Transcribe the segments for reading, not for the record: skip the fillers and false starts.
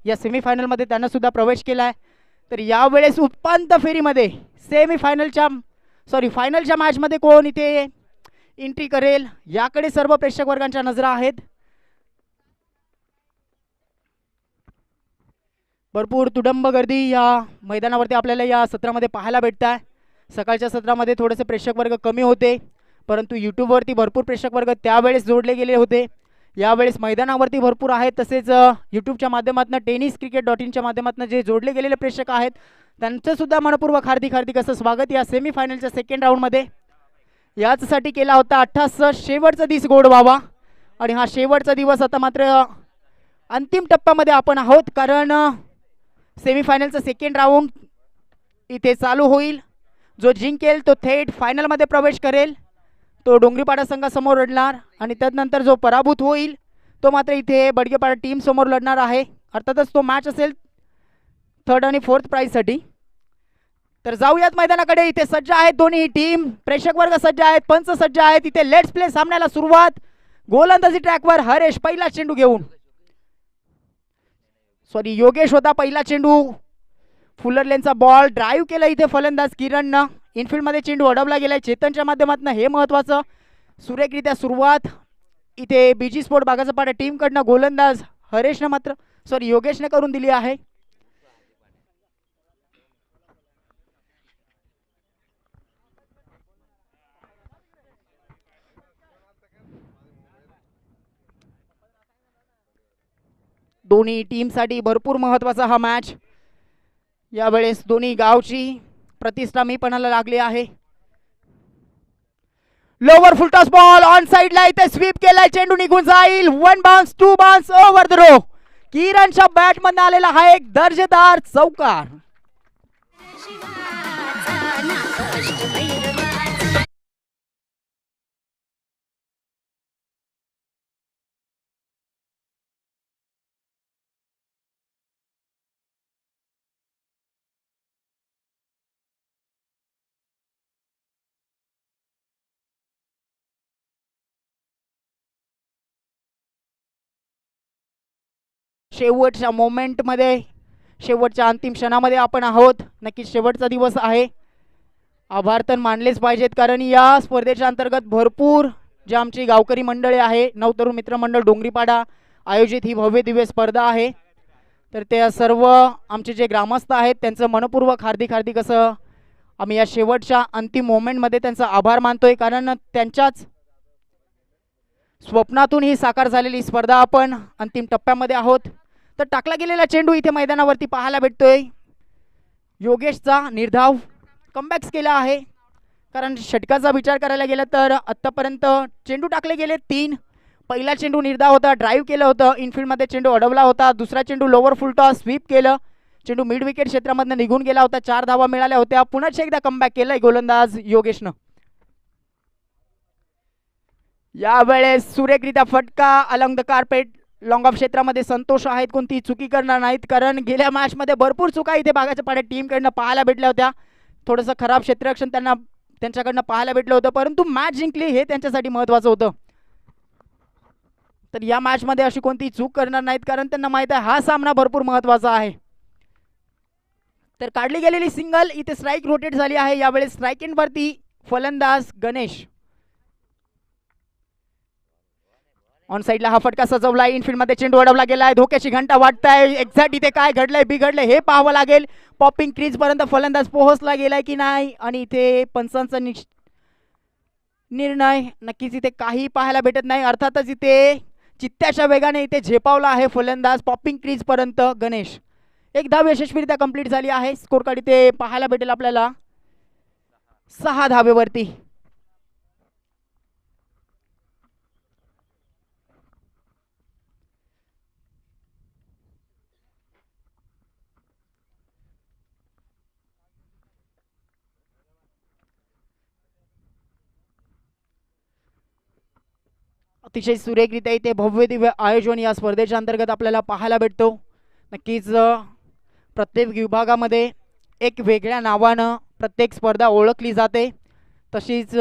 या सेमीफायनलमध्ये त्यांना सुद्धा प्रवेश केला आहे. तर यावेळेस उपांत्य फेरीमध्ये फायनलच्या मॅचमध्ये कोण इथे एंट्री करेल याकडे सर्व प्रेक्षक वर्गांच्या नजरा आहेत. भरपूर तुडंब गर्दी या मैदानावरती आपल्याला या सत्रामध्ये पाहायला भेटत आहे. सकाळच्या सत्रामध्ये थोडेसे प्रेक्षक वर्ग कमी होते, परंतु यूट्यूबवरती भरपूर प्रेक्षक वर्ग त्यावेळेस जोडले गेले होते. यावेळेस मैदानावरती भरपूर आहेत. तसेच यूट्यूबच्या माध्यमातून tenniscricket.in च्या माध्यमातून जे जोडले गेलेले प्रेक्षक आहेत त्यांचं सुद्धा मनपूर्वक हार्दिक असं स्वागत या सेमीफायनलच्या सेकंड राऊंडमध्ये. याचसाठी केला होता 28 शेवटचा दिवस गोड व्हावा, आणि हा शेवटचा दिवस आता मात्र अंतिम टप्प्यामध्ये आपण आहोत. कारण सेमीफायनलचा सेकंड राऊंड इथे चालू होईल. जो जिंकेल तो थेट फायनलमध्ये प्रवेश करेल, तो डोंगरीपाडा संघासमोर लढणार, आणि त्यानंतर जो पराभूत होईल तो मात्र इथे बडगेपाडा टीम समोर लढणार आहे. अर्थातच तो मॅच असेल 3rd आणि 4th प्राइजसाठी. तर जाऊयात मैदानाकडे. इथे सज्ज आहेत दोन्ही टीम, प्रेक्षक वर्ग सज्ज आहेत, पंच सज्ज आहेत. इथे लेट्स प्ले सामन्याला सुरुवात. गोलंदाजी ट्रॅकवर हरेश पहिला चेंडू घेऊन, योगेश होता पहिला चेंडू. फुलर लेनचा बॉल ड्राईव्ह केला इथे फलंदाज किरणनं. इनफिल्डमध्ये चेंडू अडवला गेलाय चेतनच्या माध्यमातून, हे महत्त्वाचं. सुरेखरित्या सुरुवात इथे बीजी स्पोर्ट बागाचा पाडा टीमकडनं गोलंदाज योगेशने करून दिली आहे. दोन्ही टीमसाठी भरपूर महत्त्वाचा हा मॅच. यावेळेस दोन्ही गावची प्रतिष्ठा मी पणाला लागली आहे. लोवर फुलटॉस बॉल ऑन साइडला इथे स्वीप केलाय, चेंडू निघून जाईल. 1 bounce 2 bounce over the rope. किरणच्या बॅटमधून आलेला हा एक दर्जेदार चौकार. शेवटच्या मोमेंटमध्ये, शेवटच्या अंतिम क्षणामध्ये आपण आहोत. नक्कीच शेवटचा दिवस आहे. आभार तर मानलेच पाहिजेत, कारण या स्पर्धेच्या अंतर्गत भरपूर जे आमची गावकरी मंडळी आहे, नवतरुण मित्रमंडळ डोंगरीपाडा आयोजित ही भव्य दिव्य स्पर्धा आहे. तर ते सर्व आमचे जे ग्रामस्थ आहेत त्यांचं मनपूर्वक हार्दिक असं आम्ही या शेवटच्या अंतिम मोमेंटमध्ये त्यांचा आभार मानतोय, कारण त्यांच्याच स्वप्नातून ही साकार झालेली स्पर्धा आपण अंतिम टप्प्यामध्ये आहोत. तर टाकला गेलेला चेंडू इथे मैदानावरती पाहायला भेटतोय. योगेशचा निर्धाव कमबॅक्स केला आहे, कारण षटकाचा विचार करायला गेला तर आत्तापर्यंत चेंडू टाकले गेले 3. पहिला चेंडू निर्धाव होता, ड्राईव्ह केलं होतं, इनफिल्डमध्ये चेंडू अडवला होता. दुसरा चेंडू लोवर फुलटॉस स्वीप केलं, चेंडू मिड विकेट क्षेत्रामधून निघून गेला होता. 4 धावा मिळाल्या होत्या. पुन्हा एकदा कमबॅक केलंय गोलंदाज योगेशनं. यावेळेस सुरेखरित्या फटका along the carpet long of क्षेत्रामध्ये संतोष आहेत, कोणती चुकी करणार नाहीत, कारण गेल्या मॅचमध्ये भरपूर चुका इथे बागाच्या पाड्या टीमकडनं पाहायला भेटल्या होत्या. थोडंसं खराब क्षेत्ररक्षण त्यांच्याकडनं पाहायला भेटलं होतं, परंतु मॅच जिंकली हे त्यांच्यासाठी महत्त्वाचं होतं. तर या मॅचमध्ये अशी कोणती चूक करणार नाहीत, कारण त्यांना माहित आहे हा सामना भरपूर महत्त्वाचा आहे. तर काढली गेलेली सिंगल इथे स्ट्राईक रोटेट झाली आहे. यावेळेस स्ट्राईक एंडवरती फलंदाज गणेश. ऑन साइडला हा फटका सजवलाय, इनफिल्डमध्ये चेंडू अडवला गेलाय, धोक्याची घंटा वाटताय. एक्झॅक्ट इथे काय घडलंय बिघडलंय हे पाहावं लागेल. पॉपिंग क्रीज पर्यंत फलंदाज पोहोचला गेलाय की नाही, आणि इथे पंचांचा निर्णय नक्कीच इथे काही पाहायला भेटत नाही. अर्थातच इथे चित्त्याच्या वेगाने इथे झेपावला आहे फलंदाज पॉपिंग क्रीज पर्यंत गणेश. एक धाव यशस्वीरित्या कंप्लीट झाली आहे. स्कोर कार्ड इथे पाहायला भेटेल आपल्याला 6 धावेवरती. अतिशय सुरेखरित्या इथे भव्य दिव्य आयोजन या स्पर्धेच्या अंतर्गत आपल्याला पाहायला भेटतो. नक्कीच प्रत्येक विभागामध्ये एक वेगळ्या नावानं प्रत्येक स्पर्धा ओळखली जाते, तशीच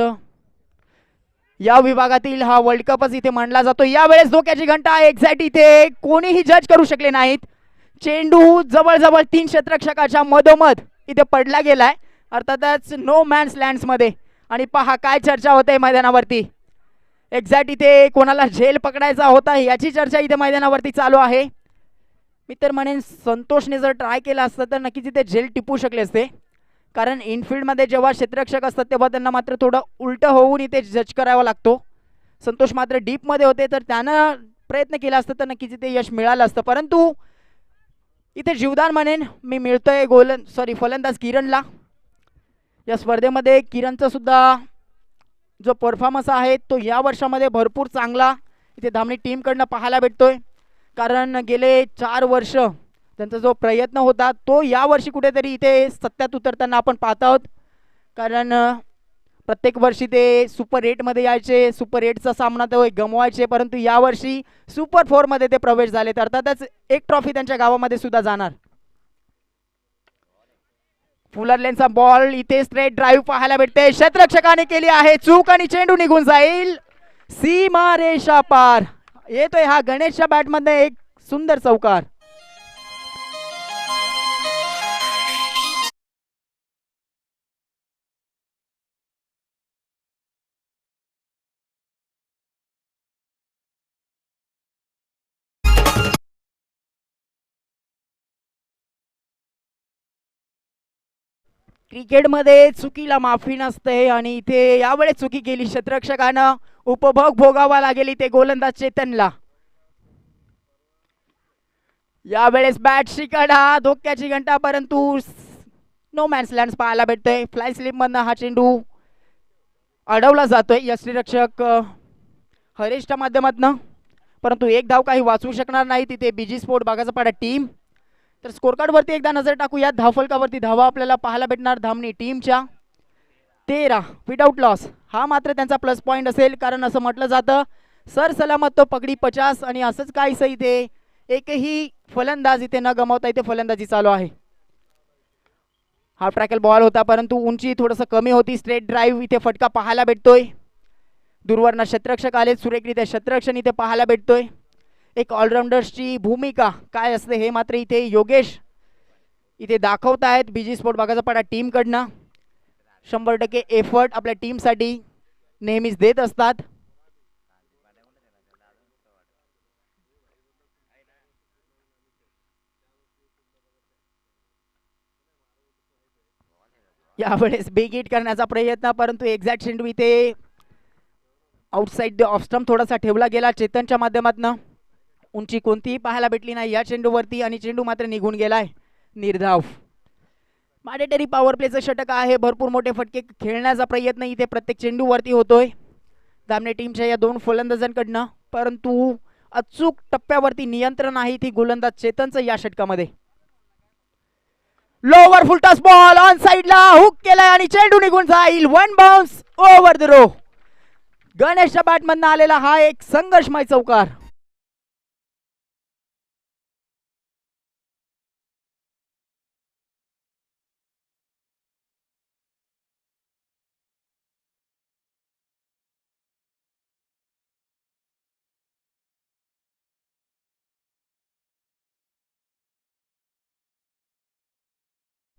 या विभागातील हा वर्ल्ड कपच इथे मानला जातो. यावेळेस धोक्याची घंटा एक्झॅक्ट इथे कोणीही जज करू शकले नाहीत. चेंडू जवळजवळ 3 क्षेत्ररक्षकाच्या मधोमध इथे पडला गेलाय, अर्थातच नो मॅन्स लँड्स मध्ये. आणि पहा काय चर्चा होते मैदानावरती. एक्झॅक्ट इथे कोणाला झेल पकडायचा होता याची चर्चा इथे मैदानावरती चालू आहे. मी तर म्हणेन संतोषने जर ट्राय केला असतं तर नक्कीच इथे झेल टिपू शकले असते, कारण इनफिल्डमध्ये जेव्हा क्षेत्ररक्षक असतात तेव्हा त्यांना मात्र थोडं उलटं होऊन इथे जज करावा लागतो. संतोष मात्र डीपमध्ये होते, तर त्यानं प्रयत्न केला असता तर नक्कीच इथे यश मिळालं असतं. परंतु इथे जीवदान म्हणेन मी मिळतोय फलंदाज किरणला. या स्पर्धेमध्ये किरणचा सुद्धा जो परफॉर्मन्स आहे तो या वर्षामध्ये भरपूर चांगला इथे धामणी टीमकडनं पाहायला भेटतोय, कारण गेले 4 वर्ष त्यांचा जो प्रयत्न होता तो यावर्षी कुठेतरी इथे सत्यात उतरताना आपण पाहत आहोत. कारण प्रत्येक वर्षी ते सुपर 8मध्ये यायचे, सुपर 8चा सामना ते गमवायचे, परंतु यावर्षी सुपर 4मध्ये ते प्रवेश झाले. तर अर्थातच एक ट्रॉफी त्यांच्या गावामध्ये सुद्धा जाणार. फुलर लेनचा बॉल इथे स्ट्रेट ड्राईव्ह पाहायला भेटते, क्षेत्ररक्षकाने केली आहे चूक आणि चेंडू निघून जाईल सीमा रेषा पार. येतोय हा गणेशच्या बॅटमध्ये एक सुंदर चौकार. क्रिकेटमध्ये चुकीला माफी नसते आणि इथे यावेळेस चुकी केली क्षेत्ररक्षकानं, उपभोग भोगावा लागेल इथे गोलंदाज चेतनला. यावेळेस बॅट शिकडा, धोक्याची घंटा, परंतु नो मॅन्स लँड्स पाहायला भेटतोय. फ्लाय स्लिप मधनं हा चेंडू अडवला जातोय यष्टीरक्षक हरेशच्या माध्यमातून, परंतु एक धाव काही वाचवू शकणार नाही तिथे बीजी स्पोर्ट बागाचा पाडा टीम. तर स्कोर कार्ड वरती एकदा नजर टाकूया. धावफलकावरती धावा आपल्याला पाहायला भेटणार धामणी टीमच्या 13 विदाउट लॉस. हा मात्र त्यांचा प्लस पॉईंट असेल, कारण असं म्हटलं जातं सर सलामत तो पगडी 50, आणि असंच काहीसं इथे एकही फलंदाज इथे न गमावता इथे फलंदाजी चालू आहे. हाफ ट्रॅकल बॉल होता, परंतु उंची थोडंसं कमी होती. स्ट्रेट ड्राईव्ह इथे फटका पाहायला भेटतोय. दूरवरनं क्षेत्ररक्षक आले, सुरेखरित्या क्षेत्ररक्षण इथे पाहायला भेटतोय. एक ऑलराऊंडर्सची भूमिका काय असते हे मात्र इथे योगेश इथे दाखवत आहेत बीजी स्पोर्ट बागाचा पाडा टीमकडनं. 100% एफर्ट आपल्या टीमसाठी नेहमीच देत असतात. यावेळेस बिग हिट करण्याचा प्रयत्न, परंतु एक्झॅक्ट चेंडू इथे आउटसाइड द ऑफ स्टंप थोडासा ठेवला गेला चेतनच्या माध्यमातून. उंची कोणतीही पाहायला भेटली नाही या चेंडूवरती आणि चेंडू मात्र निघून गेलाय निर्धाव. मॅडेटरी पॉवर प्लेचं षटक आहे. भरपूर मोठे फटके खेळण्याचा प्रयत्न इथे प्रत्येक चेंडूवरती होतोय धामणे टीमच्या या 2 फलंदाजांकडनं, परंतु अचूक टप्प्यावरती नियंत्रण आहे ती गोलंदाज चेतनचं या षटकामध्ये. लोवर फुलटॉस बॉल ऑन साइडला हुक केलाय आणि चेंडू निघून जाईल. 1 बाउन्स ओव्हर द रो. गणेशच्या बॅटमधनं आलेला हा एक संघर्षमय चौकार.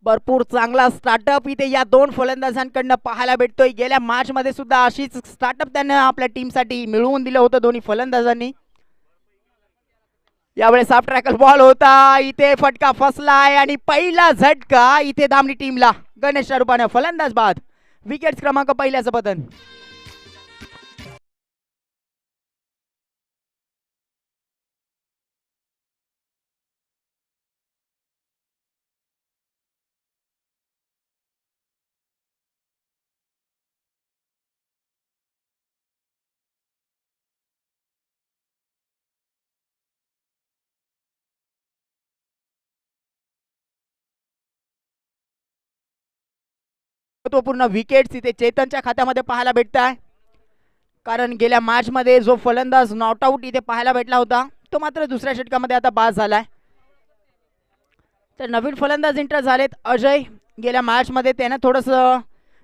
भरपूर चांगला स्टार्टअप इथे या 2 फलंदाजांकडनं पाहायला भेटतोय. गेल्या मॅच मध्ये सुद्धा अशीच स्टार्टअप त्यांना आपल्या टीमसाठी मिळवून दिलं होतं दोन्ही फलंदाजांनी. यावेळेस साफ ट्रॅकल बॉल होता, इथे फटका फसलाय आणि पहिला झटका इथे धामणी टीमला गणेशच्या रूपाने. फलंदाज बाद, विकेट क्रमांक पहिल्याचं पतन. महत्वपूर्ण विकेट्स इथे चेतनच्या खात्यामध्ये पाहायला भेटत आहे, कारण गेल्या मॅच मध्ये जो फलंदाज नॉट आउट इथे पाहायला भेटला होता तो मात्र दुसऱ्या षटकामध्ये आता बाद झालाय. तर नवीन फलंदाज एंटर झालेत अजय. गेल्या मॅच मध्ये त्याने थोडंसं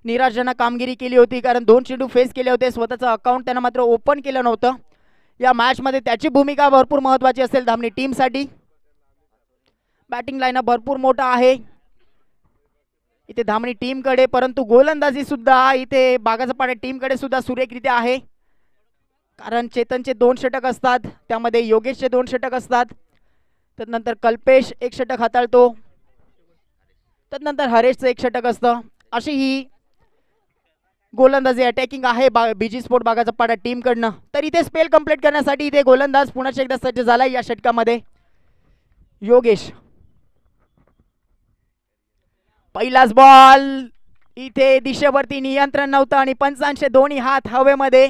निराशजनक कामगिरी केली होती, कारण 2 चेंडू फेस केले होते. स्वतःचं अकाउंट त्यानं मात्र ओपन केलं नव्हतं. या मॅच मध्ये त्याची भूमिका भरपूर महत्त्वाची असेल धामणी टीमसाठी. बॅटिंग लाईनअप भरपूर मोठा आहे इथे धामणी टीमकडे, परंतु गोलंदाजी सुद्धा इथे बागाचा पाडा टीमकडे सुद्धा सुरेखरित्या आहे. कारण चेतनचे 2 षटक असतात, त्यामध्ये योगेशचे 2 षटक असतात, त्यानंतर कल्पेश 1 षटक हाताळतो, त्यानंतर हरेशचं 1 षटक असतं. अशी ही गोलंदाजी अटॅकिंग आहे बीजी स्पोर्ट बागाचा पाडा टीमकडनं. तर इथे स्पेल कंप्लीट करण्यासाठी इथे गोलंदाज पुन्हा एकदा सज्ज झाला या षटकामध्ये. योगेश, पहिलाच बॉल, इथे दिशेवरती नियंत्रण नव्हतं आणि पंचांचे दोन्ही हात हवेमध्ये.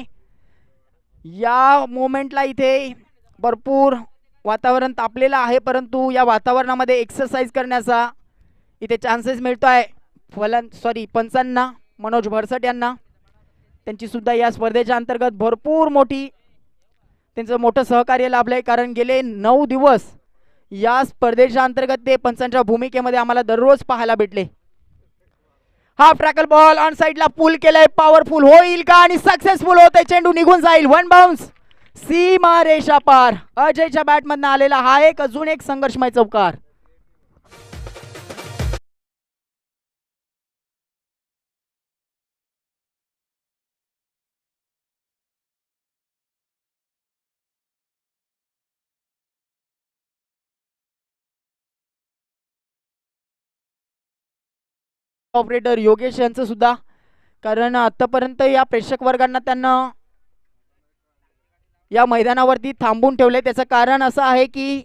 या मोमेंटला इथे भरपूर वातावरण तापलेलं आहे, परंतु या वातावरणामध्ये एक्सरसाइज करण्याचा इथे चान्सेस मिळतोय पंचांना, मनोज भरसट यांना. त्यांची सुद्धा या स्पर्धेच्या अंतर्गत भरपूर त्यांचं मोठं सहकार्य लाभलंय, कारण गेले 9 दिवस या स्पर्धेच्या अंतर्गत ते पंचांच्या भूमिकेमध्ये आम्हाला दररोज पाहायला भेटले. हाफ ट्रॅकल बॉल ऑन साइडला पुल केलाय, पॉवरफुल होईल का आणि सक्सेसफुल होतंय, चेंडू निघून जाईल. 1 बाउन्स, सीमा रेषा पार. अजयच्या बॅटमधनं आलेला हा अजून एक संघर्षमय चौकार. ऑपरेटर योगेश यांचं सुद्धा, कारण आतापर्यंत या प्रेक्षक वर्गांना त्यांना या मैदानावरती थांबून ठेवले. त्याचं कारण असं आहे की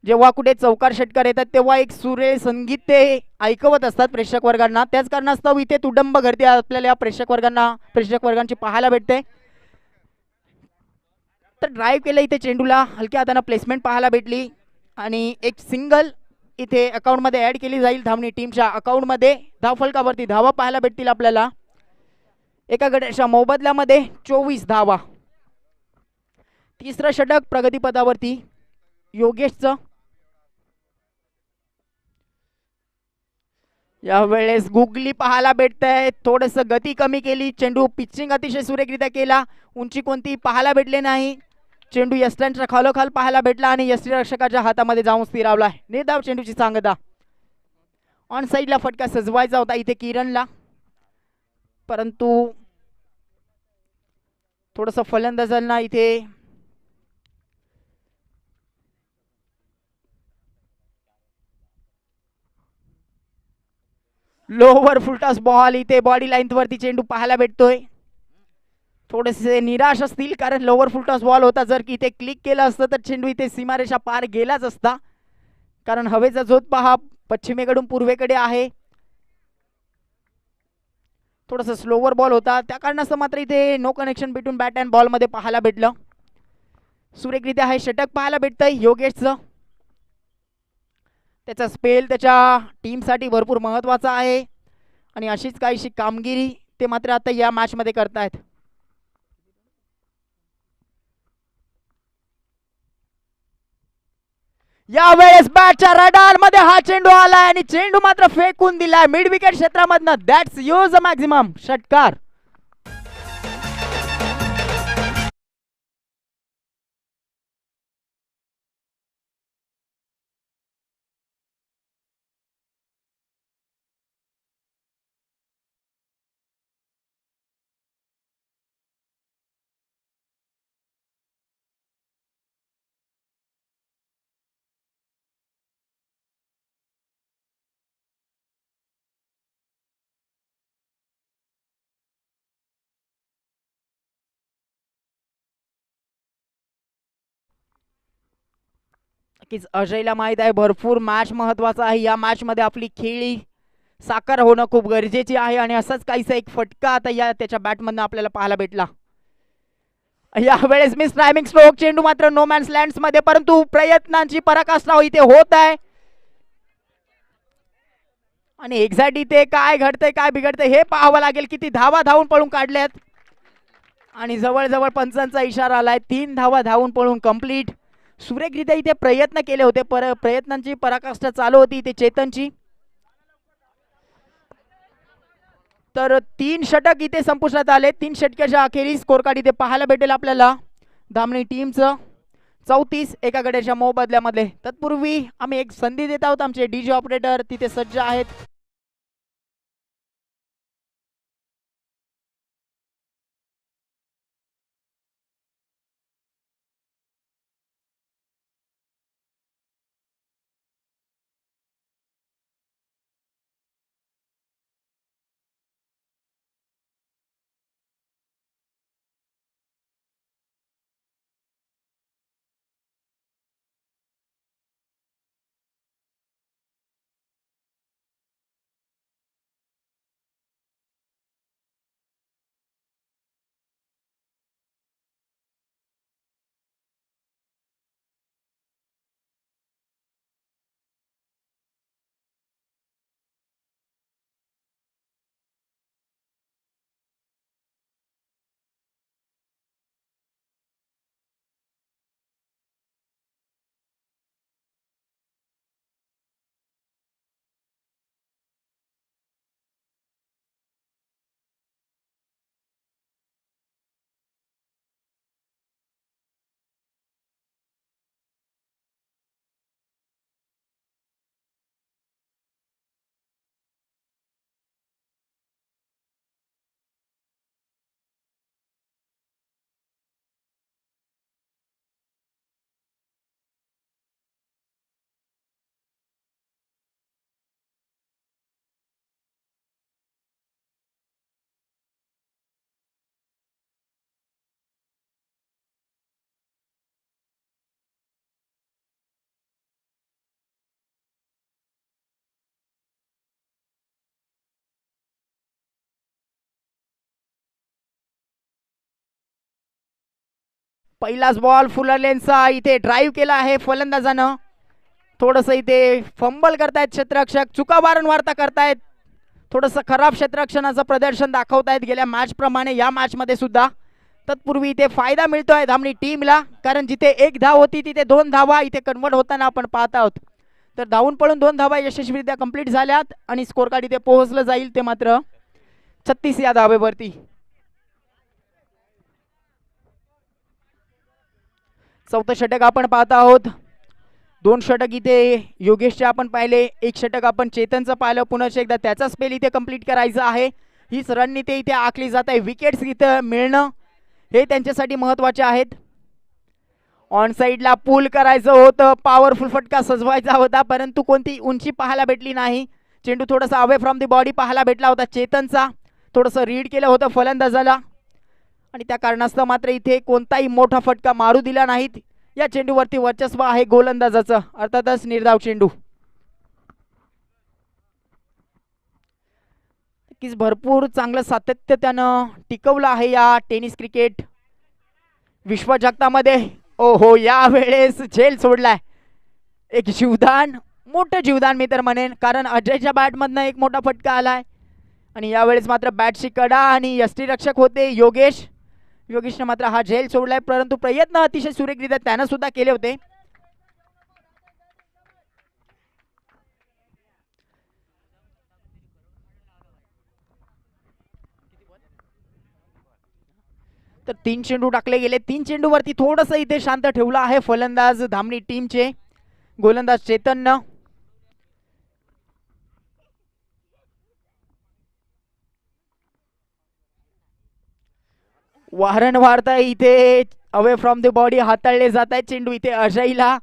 जेव्हा कुठे चौकार षटकार येतात तेव्हा एक सुरेल संगीत ते ऐकवत असतात प्रेक्षक वर्गांना. त्याच कारणास्तव इथे तुडंब गर्दी आपल्याला या प्रेक्षक वर्गांची पाहायला भेटते. तर ड्राईव्ह केलं इथे, चेंडूला हलक्या हाताने प्लेसमेंट पाहायला भेटली आणि एक सिंगल इथे अकाउंटमध्ये ऍड केली जाईल. धामणी टीमच्या अकाउंटमध्ये धावफलकावरती धावा पाहायला भेटतील आपल्याला. एका गटाच्या मोबदल्यामध्ये 24 धावा. तिसरं षटक प्रगतीपथावरती योगेशचं. यावेळेस गुगली पाहायला भेटतंय, थोडस गती कमी केली, चेंडू पिचिंग अतिशय सुरेखरित्या केला, उंची कोणती पाहायला भेटले नाही. चेंडू यष्टांच्या खालोखाल पाहायला भेटला आणि यष्टीरक्षकाच्या हातामध्ये जाऊन स्थिरावला. निर्धाव चेंडूची सांगता. ऑन साइडला फटका सजवायचा होता इथे किरणला, परंतु थोडस फलंदाजांना इथे लोवर फुलटॉस बॉल, इथे बॉडी लाईन वरती चेंडू पाहायला भेटतोय. थोडेसे निराश असतील कारण लोवर फुलटॉस बॉल होता. जर की इथे क्लिक केलं असतं तर चेंडू इथे सीमारेषा पार गेलाच असता, कारण हवेचा झोत पहा पश्चिमेकडून पूर्वेकडे आहे. थोडासा स्लोवर बॉल होता, त्या कारणास्तव मात्र इथे no connection between bat and ball मध्ये पाहायला भेटलं. सुरेखरित्या हे षटक पाहायला भेटतंय योगेशचं. त्याचा स्पेल त्याच्या टीमसाठी भरपूर महत्त्वाचा आहे आणि अशीच काहीशी कामगिरी ते मात्र आता या मॅच मध्ये करतायत. यावेळेस बॅटच्या रडार मध्ये हा चेंडू आलाय आणि चेंडू मात्र फेकून दिलाय मिड विकेट क्षेत्रामधनं. दॅट्स यूज अ मॅक्झिमम षटकार. नक्कीच अजयला माहित आहे भरपूर मॅच महत्वाचा आहे. या मॅच मध्ये आपली खेळी साकार होणं खूप गरजेची आहे आणि असंच काहीसा एक फटका आता या त्याच्या बॅटमधनं आपल्याला पाहायला भेटला. यावेळेस मिस टायमिंग स्ट्रोक, चेंडू मात्र नो मॅन्स लँड्स मध्ये, परंतु प्रयत्नांची पराकाष्ठा इथे होत आहे आणि एक्झॅक्ट इथे काय घडतंय काय बिघडतंय हे पाहावं लागेल. किती धावा धावून पळून काढल्यात आणि जवळजवळ पंचांचा इशारा आलाय. 3 धावा धावून पळून कंप्लीट. सुरेखरित्या इथे प्रयत्न केले होते, प्रयत्नांची पराकाष्ठा चालू होती इथे चेतनची. तर 3 षटक इथे संपुष्टात आले. 3 षटकाच्या अखेरीस स्कोर कार्ड इथे पाहायला भेटेल आपल्याला धामणी टीमचं. 34 एका गड्याच्या मोबदल्यामध्ये. तत्पूर्वी आम्ही एक संधी देत आहोत. आमचे डीजे ऑपरेटर तिथे सज्ज आहेत. पहिलाच बॉल फुलर लेनचा इथे ड्राईव्ह केला आहे फलंदाजानं. थोडस इथे फंबल करतायत क्षेत्ररक्षक, चुका वारंवार करतायत. थोडस खराब क्षेत्ररक्षणाचं प्रदर्शन दाखवतायत गेल्या मॅच प्रमाणे या मॅच मध्ये सुद्धा. तत्पूर्वी इथे फायदा मिळतोय धामणी टीमला, कारण जिथे एक धाव होती तिथे 2 धावा इथे कन्वर्ट होताना आपण पाहत आहोत. तर धावून पळून 2 धावा यशस्वीरित्या कंप्लीट झाल्यात आणि स्कोर कार्ड इथे पोहोचलं जाईल ते मात्र 36 या धावेवरती. चौथं षटक आपण पाहत आहोत. 2 षटक इथे योगेशचे आपण पाहिले, 1 षटक आपण चेतनचं पाहिलं. पुन्हा एकदा त्याचा स्पेल इथे कंप्लीट करायचा आहे. हीच रणनीती इथे आखली जात आहे. विकेट्स इथं मिळणं हे त्यांच्यासाठी महत्त्वाचे आहेत. ऑन साईडला पुल करायचं होतं, पॉवरफुल फटका सजवायचा होता, परंतु कोणती उंची पाहायला भेटली नाही. चेंडू थोडासा अवे फ्रॉम दी बॉडी पाहायला भेटला होता चेतनचा. थोडंसं रीड केलं होतं फलंदाजाला आणि त्या कारणास्तव मात्र इथे कोणताही मोठा फटका मारू दिला नाहीत. या चेंडूवरती वर्चस्व आहे गोलंदाजाचं, अर्थातच निर्धाव चेंडू. नक्कीच भरपूर चांगलं सातत्य त्यानं टिकवलं आहे या टेनिस क्रिकेट विश्वजगतामध्ये. ओहो, या वेळेस झेल सोडलाय. एक जीवदान, मोठं जीवदान मी तर म्हणेन, कारण अजयच्या बॅटमधनं एक मोठा फटका आलाय आणि यावेळेस मात्र बॅटची कडा आणि यष्टीरक्षक होते योगेशने मात्र हा झेल सोडलाय. परंतु प्रयत्न अतिशय सुरेखरित्या त्यानं सुद्धा केले होते. तर 3 चेंडू टाकले गेले. 3 चेंडूवरती थोडंसं इथे शांत ठेवलं आहे फलंदाज धामणी टीमचे गोलंदाज चेतननं. वारंवार इथे अवे फ्रॉम द बॉडी हाताळले जात आहेत चेंडू इथे अजयला.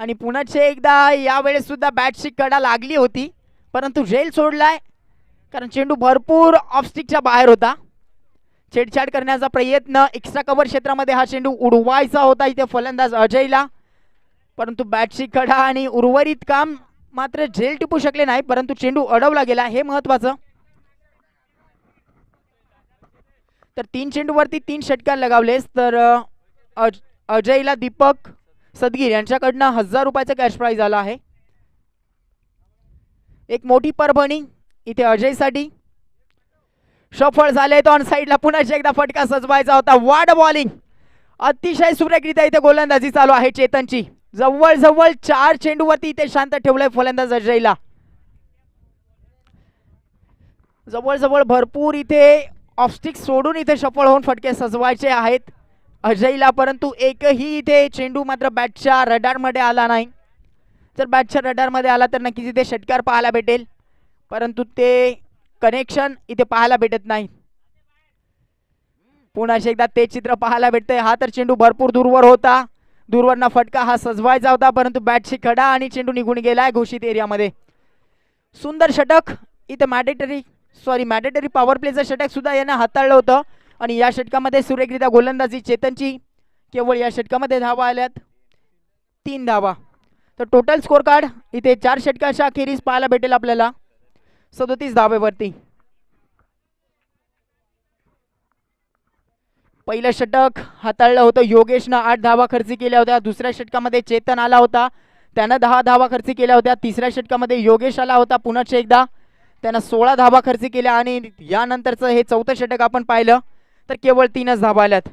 आणि पुन्हा एकदा यावेळेस सुद्धा बॅटची कडा लागली होती, परंतु झेल सोडलाय कारण चेंडू भरपूर ऑफस्टिकच्या बाहेर होता. छेडछाड करण्याचा प्रयत्न, एक्स्ट्रा कव्हर क्षेत्रामध्ये हा चेंडू उडवायचा होता इथे फलंदाज अजयला, परंतु बॅटची कडा आणि उर्वरित काम मात्र झेल टिपू शकले नाही, परंतु चेंडू अडवला गेला हे महत्वाचं. तर 3 चेंडूवरती 3 षटकार लगावलेस. तर अजयला दीपक सदगीर यांच्याकडनं 1000 रुपयाचं कॅश प्राइज आला आहे. एक मोठी परभणी इथे अजयसाठी. सफळ झाले तो ऑन साईडला पुन्हा एकदा फटका सजवायचा होता. वाड बॉलिंग, अतिशय सुरेखरित्या इथे गोलंदाजी चालू आहे चेतनची. जवळ जवळ 4 चेंडूवरती इथे शांत ठेवलंय फलंदाज अजयला. जवळ जवळ भरपूर इथे ऑफस्टिक सोडून इथे सफळ होऊन फटके सजवायचे आहेत. अजयला, परंतु एकही इथे चेंडू मात्र बॅटच्या रडारमध्ये आला नाही. जर बॅटच्या रडारमध्ये आला तर नक्कीच इथे षटकार पाहायला भेटेल, परंतु ते कनेक्शन इथे पाहायला भेटत नाही. पुन्हा एकदा ते चित्र पाहायला भेटतंय. हा तर चेंडू भरपूर दूरवर होता, दूरवरना फटका हा सजवायचा होता, परंतु बॅटशी खडा आणि चेंडू निघून गेलाय घोषित एरियामध्ये. सुंदर षटक इथे मॅडेटरी पॉवर प्लेचं षटक सुद्धा यानं हाताळलं होतं आणि या षटकामध्ये सुरेखरित्या गोलंदाजी चेतनची. केवळ या षटकामध्ये धावा आल्यात 3 धावा. तर टोटल स्कोर कार्ड इथे 4 षटकाच्या अखेरीस पाहायला भेटेल आपल्याला 37 धावेवरती. पहिलं षटक हाताळलं होतं योगेशनं, 8 धावा खर्ची केल्या होत्या. दुसऱ्या षटकामध्ये चेतन आला होता, त्यानं 10 धावा खर्ची केल्या होत्या. तिसऱ्या षटकामध्ये योगेश आला होता, पुन्हा एकदा त्यानं 16 धावा खर्ची केल्या. आणि यानंतरचं हे चौथं षटक आपण पाहिलं तर केवळ 3च धावा आल्यात.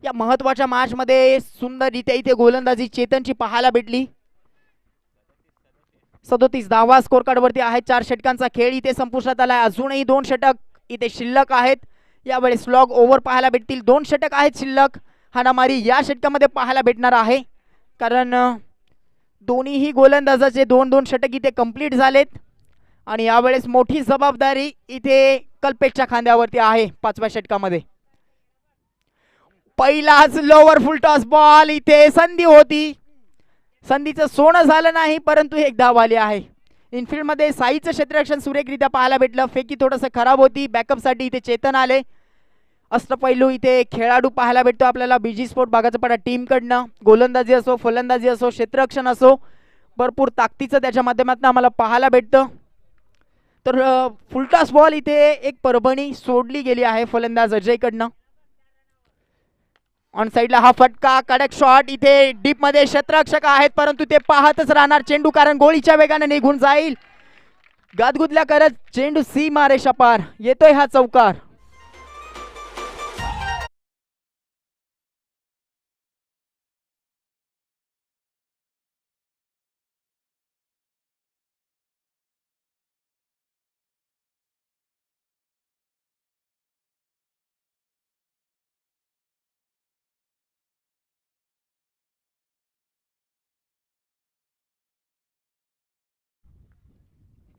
या महत्वाच्या मॅच मध्ये सुंदररित्या इथे गोलंदाजी चेतनची पाहायला भेटली. 37 धावा स्कोर कार्ड वरती आहे. 4 षटकांचा खेळ इथे संपुष्टात आलाय. अजूनही 2 षटक इथे शिल्लक आहेत. यावेळेस स्लॉग ओव्हर पाहायला भेटतील. 2 षटक आहेत शिल्लक. हाणामारी या षटकामध्ये पाहायला भेटणार आहे, कारण दोन्हीही गोलंदाजाचे 2-2 षटक इथे कंप्लीट झालेत आणि यावेळेस मोठी जबाबदारी इथे कल्पेशच्या खांद्यावरती आहे 5व्या षटकामध्ये. पहिलाच लोअर फुल टॉस बॉल, इथे संधी होती, संधीचं सोनं झालं नाही, परंतु एक धाव आली आहे. इनफिल्ड मध्ये साईचं क्षेत्ररक्षण सुरेखरित्या पाहायला भेटलं. फेकी थोडंसं खराब होती. बॅकअपसाठी इथे चेतन आले. अष्टपैलू इथे खेळाडू पाहायला भेटतो आपल्याला बीजी स्पोर्ट बागाचा पडा टीम कडनं. गोलंदाजी असो, फलंदाजी असो, क्षेत्ररक्षण असो, भरपूर ताकदीचं त्याच्या माध्यमातून आम्हाला पाहायला भेटतं. तर फुलटॉस बॉल इथे एक परभणी सोडली गेली आहे फलंदाज अजय कडनं. ऑन साइडला हा फटका, कडक शॉट, इथे डीप मध्ये क्षेत्ररक्षक आहेत, परंतु ते पाहतच राहणार चेंडू, कारण गोळीच्या वेगाने निघून जाईल. गादगुदल्या करत चेंडू सीमा रेषा पार. येतोय हा चौकार.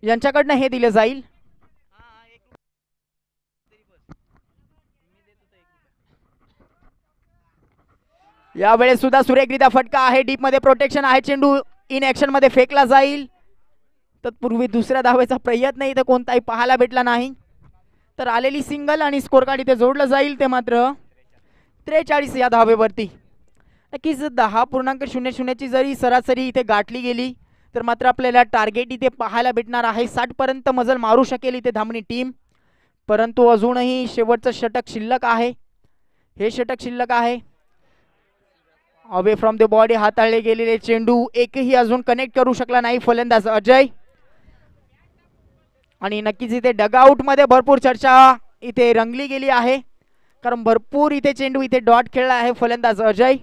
यांच्याकडनं हे दिलं जाईल. यावेळेस सुद्धा सुरेखरित्या फटका आहे. डीप मध्ये प्रोटेक्शन आहे. चेंडू इन ऍक्शन मध्ये फेकला जाईल. तत्पूर्वी दुसऱ्या धावेचा प्रयत्न इथे कोणताही पाहायला भेटला नाही. तर आलेली सिंगल आणि स्कोर कार्ड इथे जोडलं जाईल. ते मात्र 43 या धावेवरती. नक्कीच 10.00 ची जरी सरासरी इथे गाठली गेली तर मात्र आपल्याला टार्गेट इथे पाहायला भेटणार आहे. 60 पर्यंत मजल मारू शकेल इथे धामणी टीम, परंतु अजूनही शेवटचं षटक शिल्लक आहे. हे षटक शिल्लक आहे. अवे फ्रॉम द बॉडी हाताळले गेलेले चेंडू एकही अजून कनेक्ट करू शकला नाही फलंदाज अजय. आणि नक्कीच इथे डगआउट मध्ये भरपूर चर्चा इथे रंगली गेली आहे, कारण भरपूर इथे चेंडू इथे डॉट खेळला आहे फलंदाज अजय.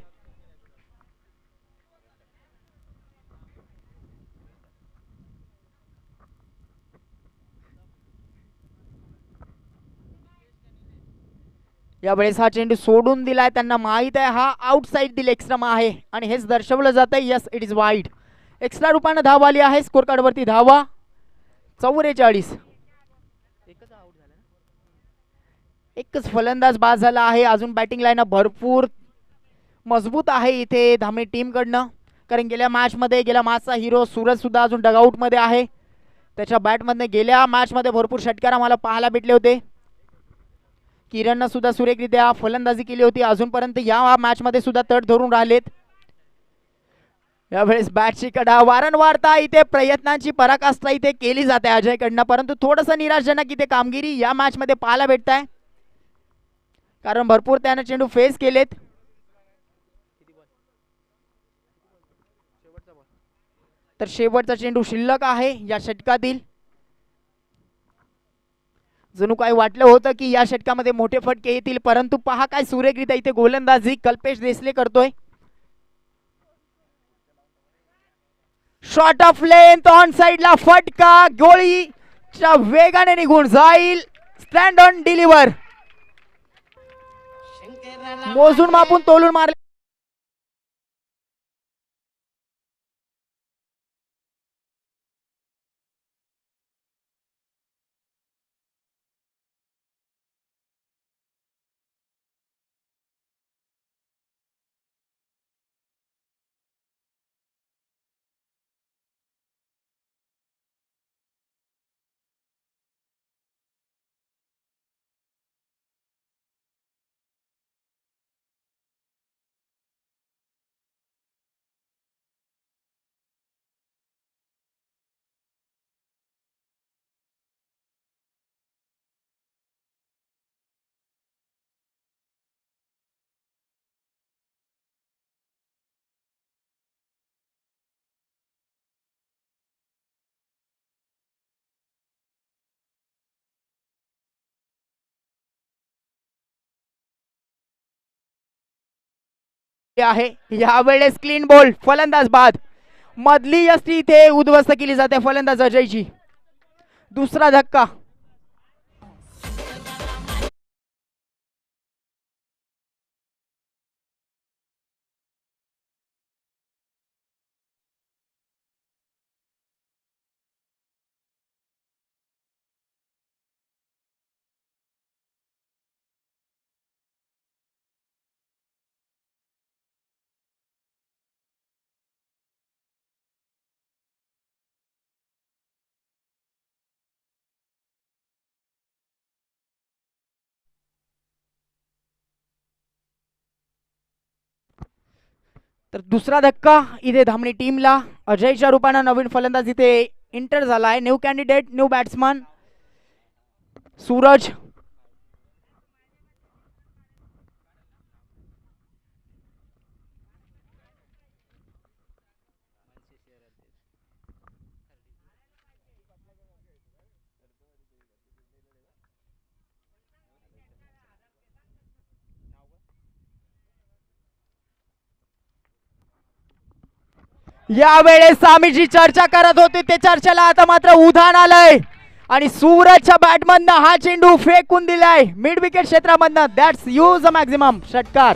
यावेळेस हा चेंडू सोडून दिलाय. त्यांना माहित आहे हा आउटसाइड दिल एक्स्ट्रा आहे आणि हेच दर्शवलं जात आहे. Yes, it is wide. Extra रूपाने धाव आली आहे. स्कोर कार्ड वरती धावा 44. एकच फलंदाज बाद झाला आहे. अजून बॅटिंग लाईन भरपूर मजबूत आहे इथे धामणी टीम कडनं, कारण गेल्या मॅचचा हिरो सूरज सुद्धा अजून डगआउट मध्ये आहे. त्याच्या बॅटमधने गेल्या मॅच मध्ये भरपूर षटकार आम्हाला पाहायला भेटले होते. किरणनं सुद्धा सुरेखरित्या फलंदाजी केली होती. अजूनपर्यंत या मॅच मध्ये सुद्धा तट धरून राहिलेत. यावेळेस बॅटची कडा वारंवारता इथे प्रयत्नांची पराकाष्ठा इथे केली जाते अजयकडनं, परंतु थोडंसं निराशजनक इथे कामगिरी या मॅच मध्ये पाहायला भेटत आहे, कारण भरपूर त्याने चेंडू फेस केलेत. तर शेवटचा चेंडू शिल्लक आहे या षटकातील. जणू काय वाटलं होतं की या षटकामध्ये मोठे फटके येतील, परंतु पहा काय सुरेखरित्या इथे गोलंदाजी कल्पेश देसले करतोय. शॉट ऑफ लेंथ ऑन साइडला फटका, गोळीच्या वेगाने निघून जाईल. स्टँड ऑन डिलिव्हर, मोजून मापून तोलून मारले आहे. यावेळेस क्लीन बॉल, फलंदाज बाद. मधली यष्टी इथे उद्ध्वस्त केली जाते फलंदाज अजयची. दुसरा धक्का. तर दुसरा धक्का इथे धामणी टीमला. अजयच्या रूपाने नवीन फलंदाज इथे इंटर झालाय. New candidate, new batsman Suraj. यावेळेस आम्ही जी चर्चा करत होती ते चर्चेला आता मात्र उधाण आलंय आणि सूरजच्या बॅटमधनं हा चेंडू फेकून दिलाय मिड विकेट क्षेत्रामधनं. दॅट्स यूज अ मॅक्झिमम षटकार.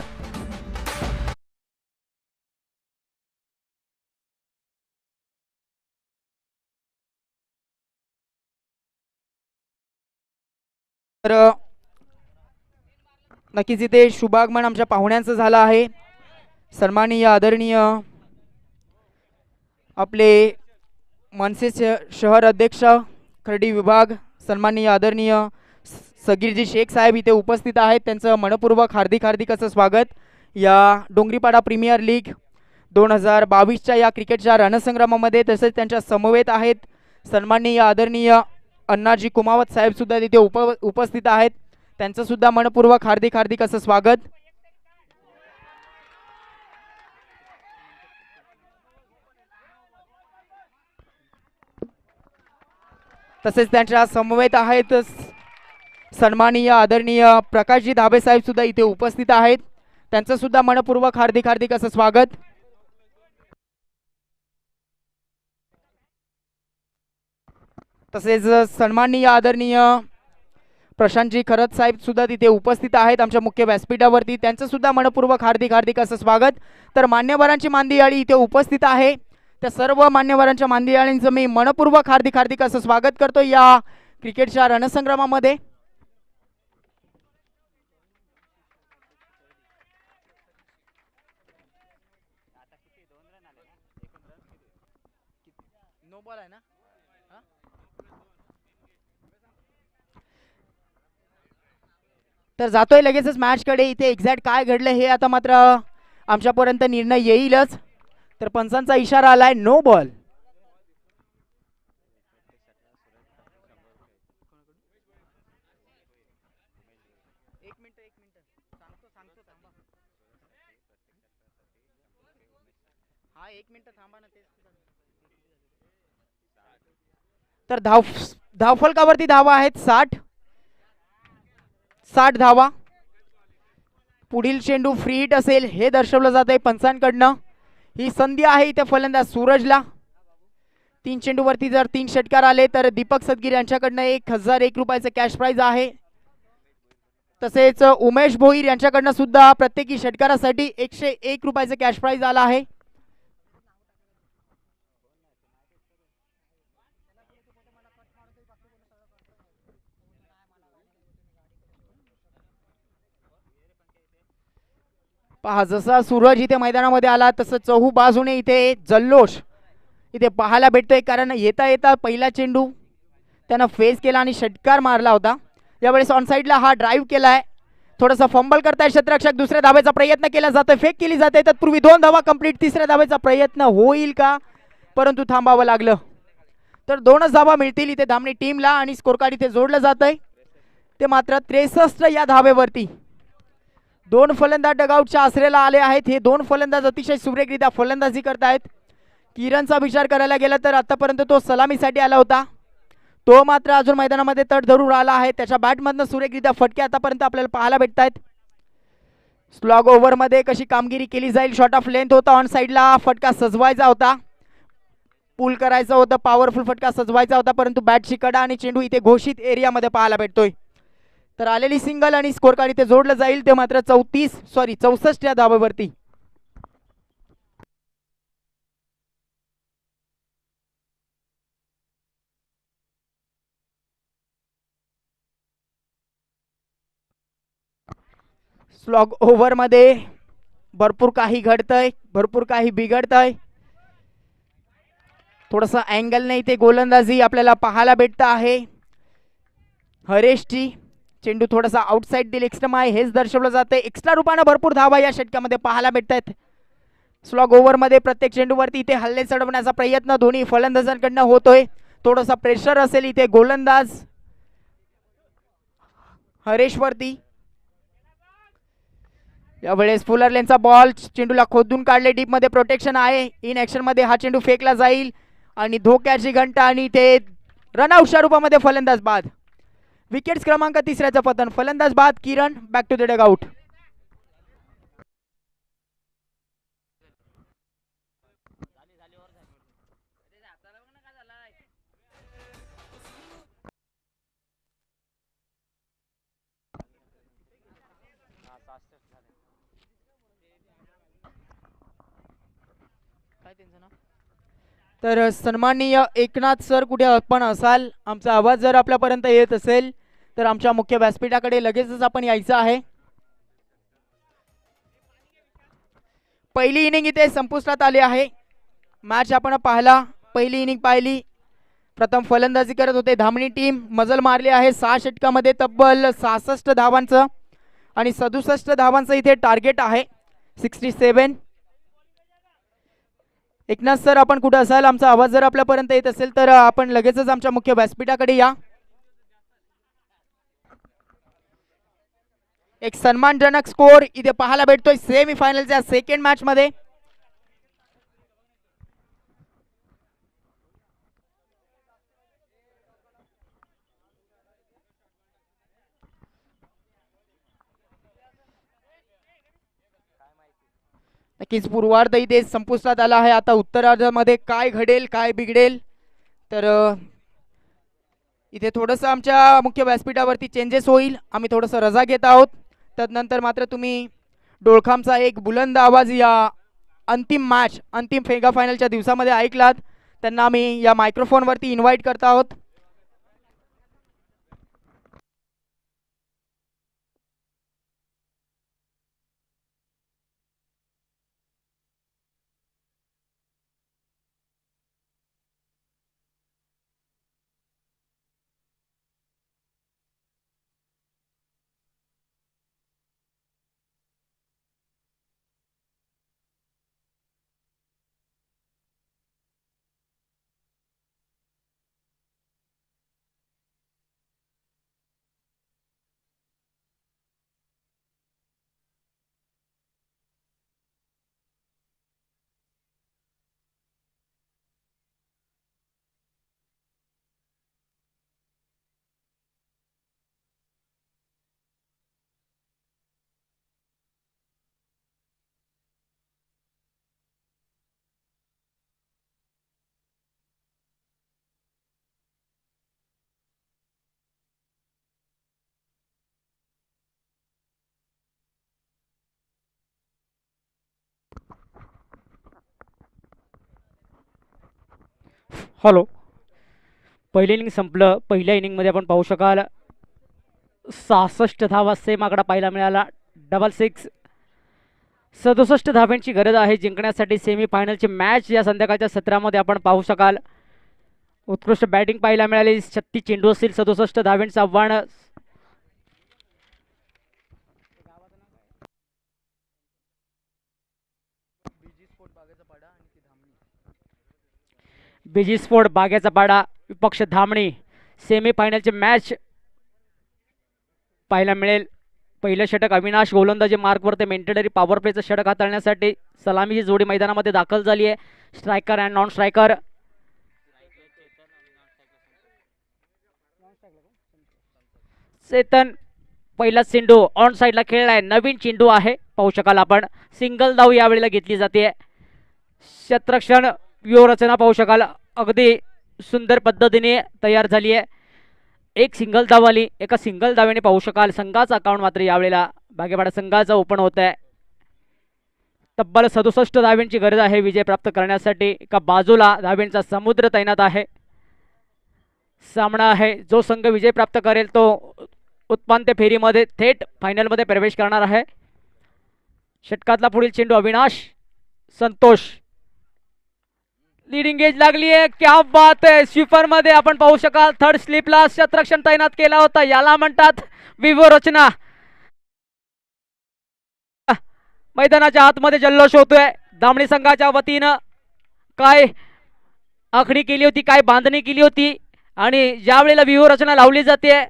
तर नक्कीच इथे शुभागमन आमच्या पाहुण्यांचं झालं आहे. सन्माननीय आदरणीय आपले मनसे शहर अध्यक्ष खर्डी विभाग सन्माननीय आदरणीय सगीरजी शेख साहेब इथे उपस्थित आहेत. त्यांचं मनपूर्वक हार्दिक असं स्वागत या डोंगरीपाडा प्रीमियर लीग 2022च्या या क्रिकेटच्या रणसंग्रामामध्ये. तसेच त्यांच्या समवेत आहेत सन्माननीय आदरणीय अण्णाजी कुमावत साहेब सुद्धा तिथे उपस्थित आहेत. त्यांचं सुद्धा मनपूर्वक हार्दिक असं स्वागत. तसेच त्यांच्या समवेत आहेत सन्माननीय आदरणीय प्रकाशजी धाबे साहेब सुद्धा इथे उपस्थित आहेत. त्यांचं सुद्धा मनपूर्वक हार्दिक असं स्वागत. तसेच सन्माननीय आदरणीय प्रशांतजी खरत साहेब सुद्धा तिथे उपस्थित आहेत आमच्या मुख्य व्यासपीठावरती. त्यांचं सुद्धा मनपूर्वक हार्दिक असं स्वागत. तर मान्यवरांची मांदियाळी इथे उपस्थित आहे. त्या सर्व मान्यवरांच्या मांदियाळींचं मी मनपूर्वक हार्दिक असं स्वागत करतो या क्रिकेटच्या रणसंग्रामामध्ये. तर जातोय लगेचच मॅचकडे. इथे एक्झॅक्ट काय घडलं हे आता मात्र आमच्यापर्यंत निर्णय येईलच. तर पंचांचा इशारा आलाय नो बॉल. तर धावफलकावरती धावा आहेत 60 धावा. पुढील चेंडू फ्री हिट असेल हे दर्शवलं जात आहे पंचांकडनं. ही संधी आहे इथे फलंदाज सूरजला. 3 चेंडूवरती जर 3 षटकार आले तर दीपक सदगीर यांच्याकडनं 1001 रुपयाचं कॅश प्राइज आहे. तसेच उमेश भोईर यांच्याकडनं सुद्धा प्रत्येकी षटकारासाठी 101 रुपयाचं कॅश प्राइज आला आहे. पहा जसा सूरज इथे मैदानामध्ये आला तसं चहू बाजूने इथे जल्लोष इथे पाहायला भेटतोय. कारण येता येता पहिला चेंडू त्यानं फेस केला आणि षटकार मारला होता. यावेळेस ऑन साईडला हा ड्राईव्ह केलाय. थोडासा फंबल करताय क्षेत्ररक्षक. दुसऱ्या धावेचा प्रयत्न केला जातोय. फेक केली जाते. तत्पूर्वी 2 धावा कंप्लीट. तिसऱ्या धावेचा प्रयत्न होईल का, परंतु थांबावं लागलं. तर 2च धावा मिळतील इथे धामणी टीमला आणि स्कोर कार्ड इथे जोडलं जात आहे. ते मात्र 63 या धावेवरती. 2 फलंदाज डगआउटच्या आसरेला आले आहेत. हे 2 फलंदाज अतिशय सुरेखरित्या फलंदाजी करतायत. किरणचा विचार करायला गेला तर आतापर्यंत तो सलामीसाठी आला होता. तो मात्र अजून मैदानामध्ये तट धरून आला आहे. त्याच्या बॅटमधनं सुरेखरित्या फटके आतापर्यंत आपल्याला पाहायला भेटत आहेत. स्लॉग ओव्हरमध्ये कशी कामगिरी केली जाईल. शॉट ऑफ लेंथ होता. ऑन साईडला फटका सजवायचा होता. पुल करायचं होतं. पॉवरफुल फटका सजवायचा होता. परंतु बॅटची कडा आणि चेंडू इथे घोषित एरियामध्ये पाहायला भेटतोय. तर आलेली सिंगल आणि स्कोर कार्ड इथे जोडलं जाईल. ते मात्र 64 या धावेवरती. स्लॉग ओव्हरमध्ये भरपूर काही घडतंय, भरपूर काही बिघडतंय. थोडासा अँगलने इथे गोलंदाजी आपल्याला पाहायला भेटत आहे हरेशची. चेंडू थोडासा आउटसाइड दिल एक्स्ट्रा आहे हेच दर्शवलं जाते. एक्स्ट्रा रूपाने भरपूर धावा या षटकामध्ये पाहायला भेटत आहेत. स्लॉग ओव्हरमध्ये प्रत्येक चेंडूवरती इथे हल्ले चढवण्याचा प्रयत्न दोन्ही फलंदाजांकडनं होतोय. थोडासा प्रेशर असेल इथे गोलंदाज हरेशवरती. यावेळेस फुलर लेनचा बॉल चेंडूला खोदून काढले. डीप मध्ये प्रोटेक्शन आहे. इन ऍक्शन मध्ये हा चेंडू फेकला जाईल आणि धोक्याची घंटा आणि ते रनआउटच्या रूपामध्ये फलंदाज बाद. विकेट्स क्रमांक 3चं पतन. फलंदाज बाद. किरण बॅक टू द डगआउट. तर सन्माननीय एकनाथ सर कुठे आपण असाल, आमचा आवाज जर आपल्यापर्यंत येत असेल तर आमच्या मुख्य व्यासपीठाकडे लगेचच आपण यायचं आहे. पहिली इनिंग इथे संपुष्टात आली आहे. मॅच आपण पाहिला. पहिली इनिंग पाहिली. प्रथम फलंदाजी करत होते धामणी टीम. मजल मारली आहे 6 षटकामध्ये तब्बल 66 धावांचं आणि 67 धावांचं इथे टार्गेट आहे. 67. एकनाथ सर आपण कुठे असाल, आमचा आवाज जर आपल्यापर्यंत येत असेल तर आपण लगेचच आमच्या मुख्य व्यासपीठाकडे या. एक सन्मानजनक स्कोर इथे पाहायला भेटतोय सेमी फायनलच्या सेकंड मॅच मध्ये. नक्कीच पूर्वार्ध इथे संपुष्टात आला आहे. आता उत्तरार्धामध्ये काय घडेल काय बिघडेल तर इथे थोडंसं आमच्या मुख्य व्यासपीठावरती चेंजेस होईल. आम्ही थोडंसं रजा घेत आहोत. तदनंतर मात्र तुम्ही डोळखामचा एक बुलंद आवाज या अंतिम मॅच अंतिम फेगा फायनलच्या दिवसामध्ये ऐकलात. त्यांना आम्ही या मायक्रोफोनवरती इन्व्हाइट करत आहोत. हॅलो. पहिलं इनिंग संपलं. पहिल्या इनिंगमध्ये आपण पाहू शकाल 66 धावा सेम आकडा पाहायला मिळाला. Double six. 67 धाव्यांची गरज आहे जिंकण्यासाठी सेमीफायनलची मॅच या संध्याकाळच्या सत्रामध्ये आपण पाहू शकाल. उत्कृष्ट बॅटिंग पाहायला मिळाली. 36 चेंडू असतील, 67 धाव्यांचं आव्हान. बिजी स्फोट बागेचा पाडा विपक्ष धामणी. सेमीफायनलची मॅच पाहायला मिळेल. पहिलं षटक अविनाश गोलंदाजी मार्कवर ते मेंटेडरी पॉवर प्लेचं षटक हाताळण्यासाठी सलामीची जोडी मैदानामध्ये दाखल झाली आहे. Striker and non striker. Chetan पहिला चेंडू ऑन साईडला खेळलाय. नवीन चेंडू आहे पाहू शकाल आपण. सिंगल धाव यावेळेला घेतली जाते. क्षेत्ररक्षण व्यूहरचना पाहू शकाल अगदी सुंदर पद्धतीने तयार झाली आहे. एक सिंगल धाव आली. एका सिंगल धावेने पाहू शकाल संघाचा अकाउंट मात्र यावेळेला बागेवाडा संघाचा ओपन होत आहे. तब्बल 67 धाव्यांची गरज आहे विजय प्राप्त करण्यासाठी. एका बाजूला धाव्यांचा समुद्र तैनात आहे. सामना आहे. जो संघ विजय प्राप्त करेल तो उपांत्य फेरीमध्ये थेट फायनलमध्ये प्रवेश करणार आहे. षटकातला पुढील चेंडू अविनाश संतोष. लीडिंग एज लागली आहे. क्या बात आहे. स्वीपर मध्ये आपण पाहू शकाल थर्ड स्लिपला क्षेत्ररक्षण तैनात केला होता. याला म्हणतात व्यूहरचना. मैदानाच्या आतमध्ये जल्लोष होतोय. धामणी संघाच्या वतीनं काय आखणी केली होती, काय बांधणी केली होती आणि ज्या वेळेला व्यूहरचना लावली जाते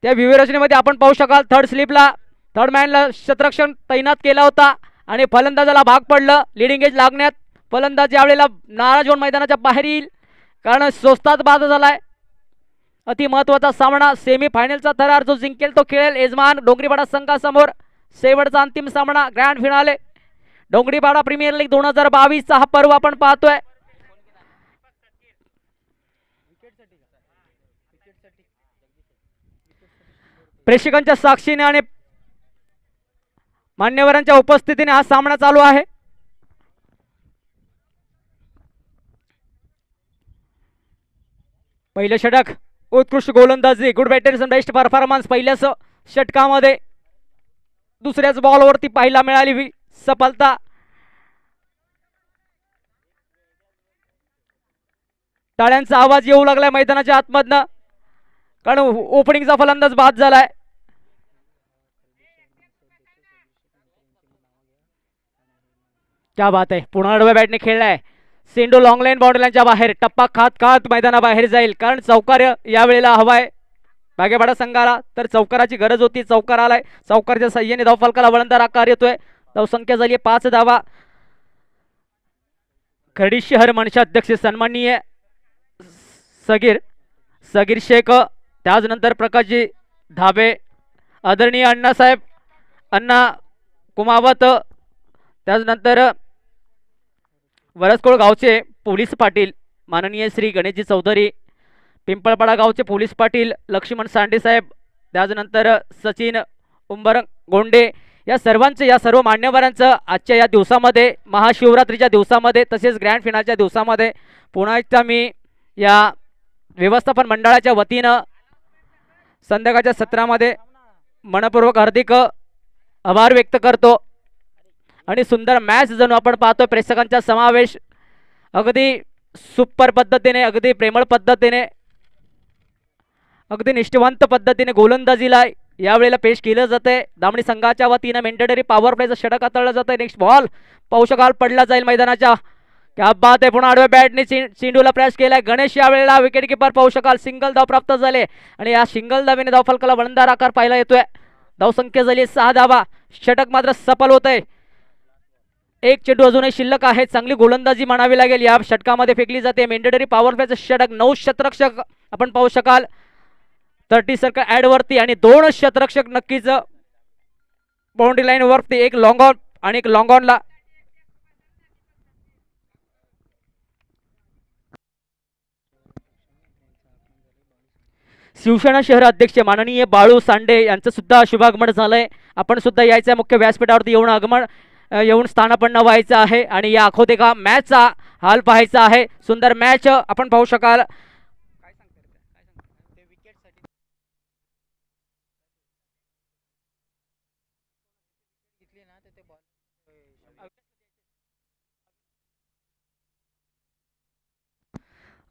त्या व्यूहरचनेमध्ये आपण पाहू शकाल थर्ड स्लिपला थर्ड मॅनला क्षेत्ररक्षण तैनात केला होता आणि फलंदाजाला भाग पडलं लिडिंग एज लागण्यात. फलंदाज यावेळेला नाराज होऊन मैदानाच्या बाहेर येईल कारण स्वस्तात बाद झालाय. अति महत्वाचा सामना सेमीफायनलचा थरार जो जिंकेल तो खेळेल यजमान डोंगरीपाडा संघासमोर. शेवटचा अंतिम सामना grand finale Dongripada premier league 2022 चा हा पर्व आपण पाहतोय. प्रेक्षकांच्या साक्षीने आणि मान्यवरांच्या उपस्थितीने हा सामना चालू आहे. पहिलं षटक उत्कृष्ट गोलंदाजी गुड बॅटर्स बेस्ट परफॉर्मन्स पहिल्याच षटकामध्ये. दुसऱ्याच बॉलवरती पाहायला मिळाली सफलता. टाळ्यांचा आवाज येऊ लागलाय मैदानाच्या आतमधनं कारण ओपनिंगचा फलंदाज बाद झालाय. क्या बात आहे. पुन्हा आडव्या बॅटने खेळलाय. सेंडो लॉंग लाईन बाउंड्रीच्या बाहेर टप्पा खात खात मैदानाबाहेर जाईल कारण चौकार यावेळेला हवाय बागेवाडा संघाला. तर चौकाराची गरज होती. चौकार आलाय. चौकारच्या साह्याने धावफलकाला वळणदार आकार येतोय. धावसंख्या झाली 5 धावा. खर्डी शहर मनशा अध्यक्ष सन्माननीय सगीर शेख, त्याचनंतर प्रकाशजी धाबे, आदरणीय अण्णासाहेब अण्णा कुमावत, त्याचनंतर वरसकोळ गावचे पोलीस पाटील माननीय श्री गणेशजी चौधरी, पिंपळपाडा गावचे पोलीस पाटील लक्ष्मण सांडे साहेब, त्याचनंतर सचिन उंबर गोंडे, या सर्वांचे या सर्व मान्यवरांचं आजच्या या दिवसामध्ये महाशिवरात्रीच्या दिवसामध्ये तसेच ग्रँड फिनालच्या दिवसामध्ये पुन्हा एकदा मी या व्यवस्थापन मंडळाच्या वतीनं संध्याकाळच्या सत्रामध्ये मनपूर्वक हार्दिक आभार व्यक्त करतो. आणि सुंदर मॅच जणू आपण पाहतोय. प्रेक्षकांचा समावेश अगदी सुपर पद्धतीने अगदी प्रेमळ पद्धतीने अगदी निष्ठावंत पद्धतीने गोलंदाजीला यावेळेला पेश केलं जाते. दामणी संघाच्या वतीनं मेंटेडरी पॉवर प्लेचं षटक हाताळलं जातं. नेक्स्ट बॉल पाहू शकाल पडला जाईल मैदानाच्या. क्या बात आहे. पुन्हा आडव्या बॅटने चेंडूला प्रॅश केलाय गणेश. यावेळेला विकेट किपर पाहू शकाल सिंगल धाव प्राप्त झाले आणि या सिंगल धावेने धावफलकाला वळणदार आकार पाहायला येतोय. धावसंख्या झाली 6 धावा. षटक मात्र सफल होत आहे. एक चेंडू अजूनही शिल्लक आहे. चांगली गोलंदाजी म्हणावी लागेल या षटकामध्ये फेकली जाते. मेंडेडरी पॉवर प्लेचं षटक 9 शतरक्षक आपण पाहू शकाल 30 सर्कल ऍड वरती आणि 2 शतरक्षक नक्कीच बाउंड्री लाईन वरती, एक लॉंग ऑन आणि एक लॉंग ऑनला. शिवसेना शहर अध्यक्ष माननीय बाळू सांडे यांचं सुद्धा शुभागमन झालंय. आपण सुद्धा यायचं मुख्य व्यासपीठावरती येऊन आगमन येऊन स्थानापन्न व्हायचं आहे आणि या आखोतेका मॅचचा हाल पाहायचा आहे. सुंदर मॅच आपण पाहू शकाल.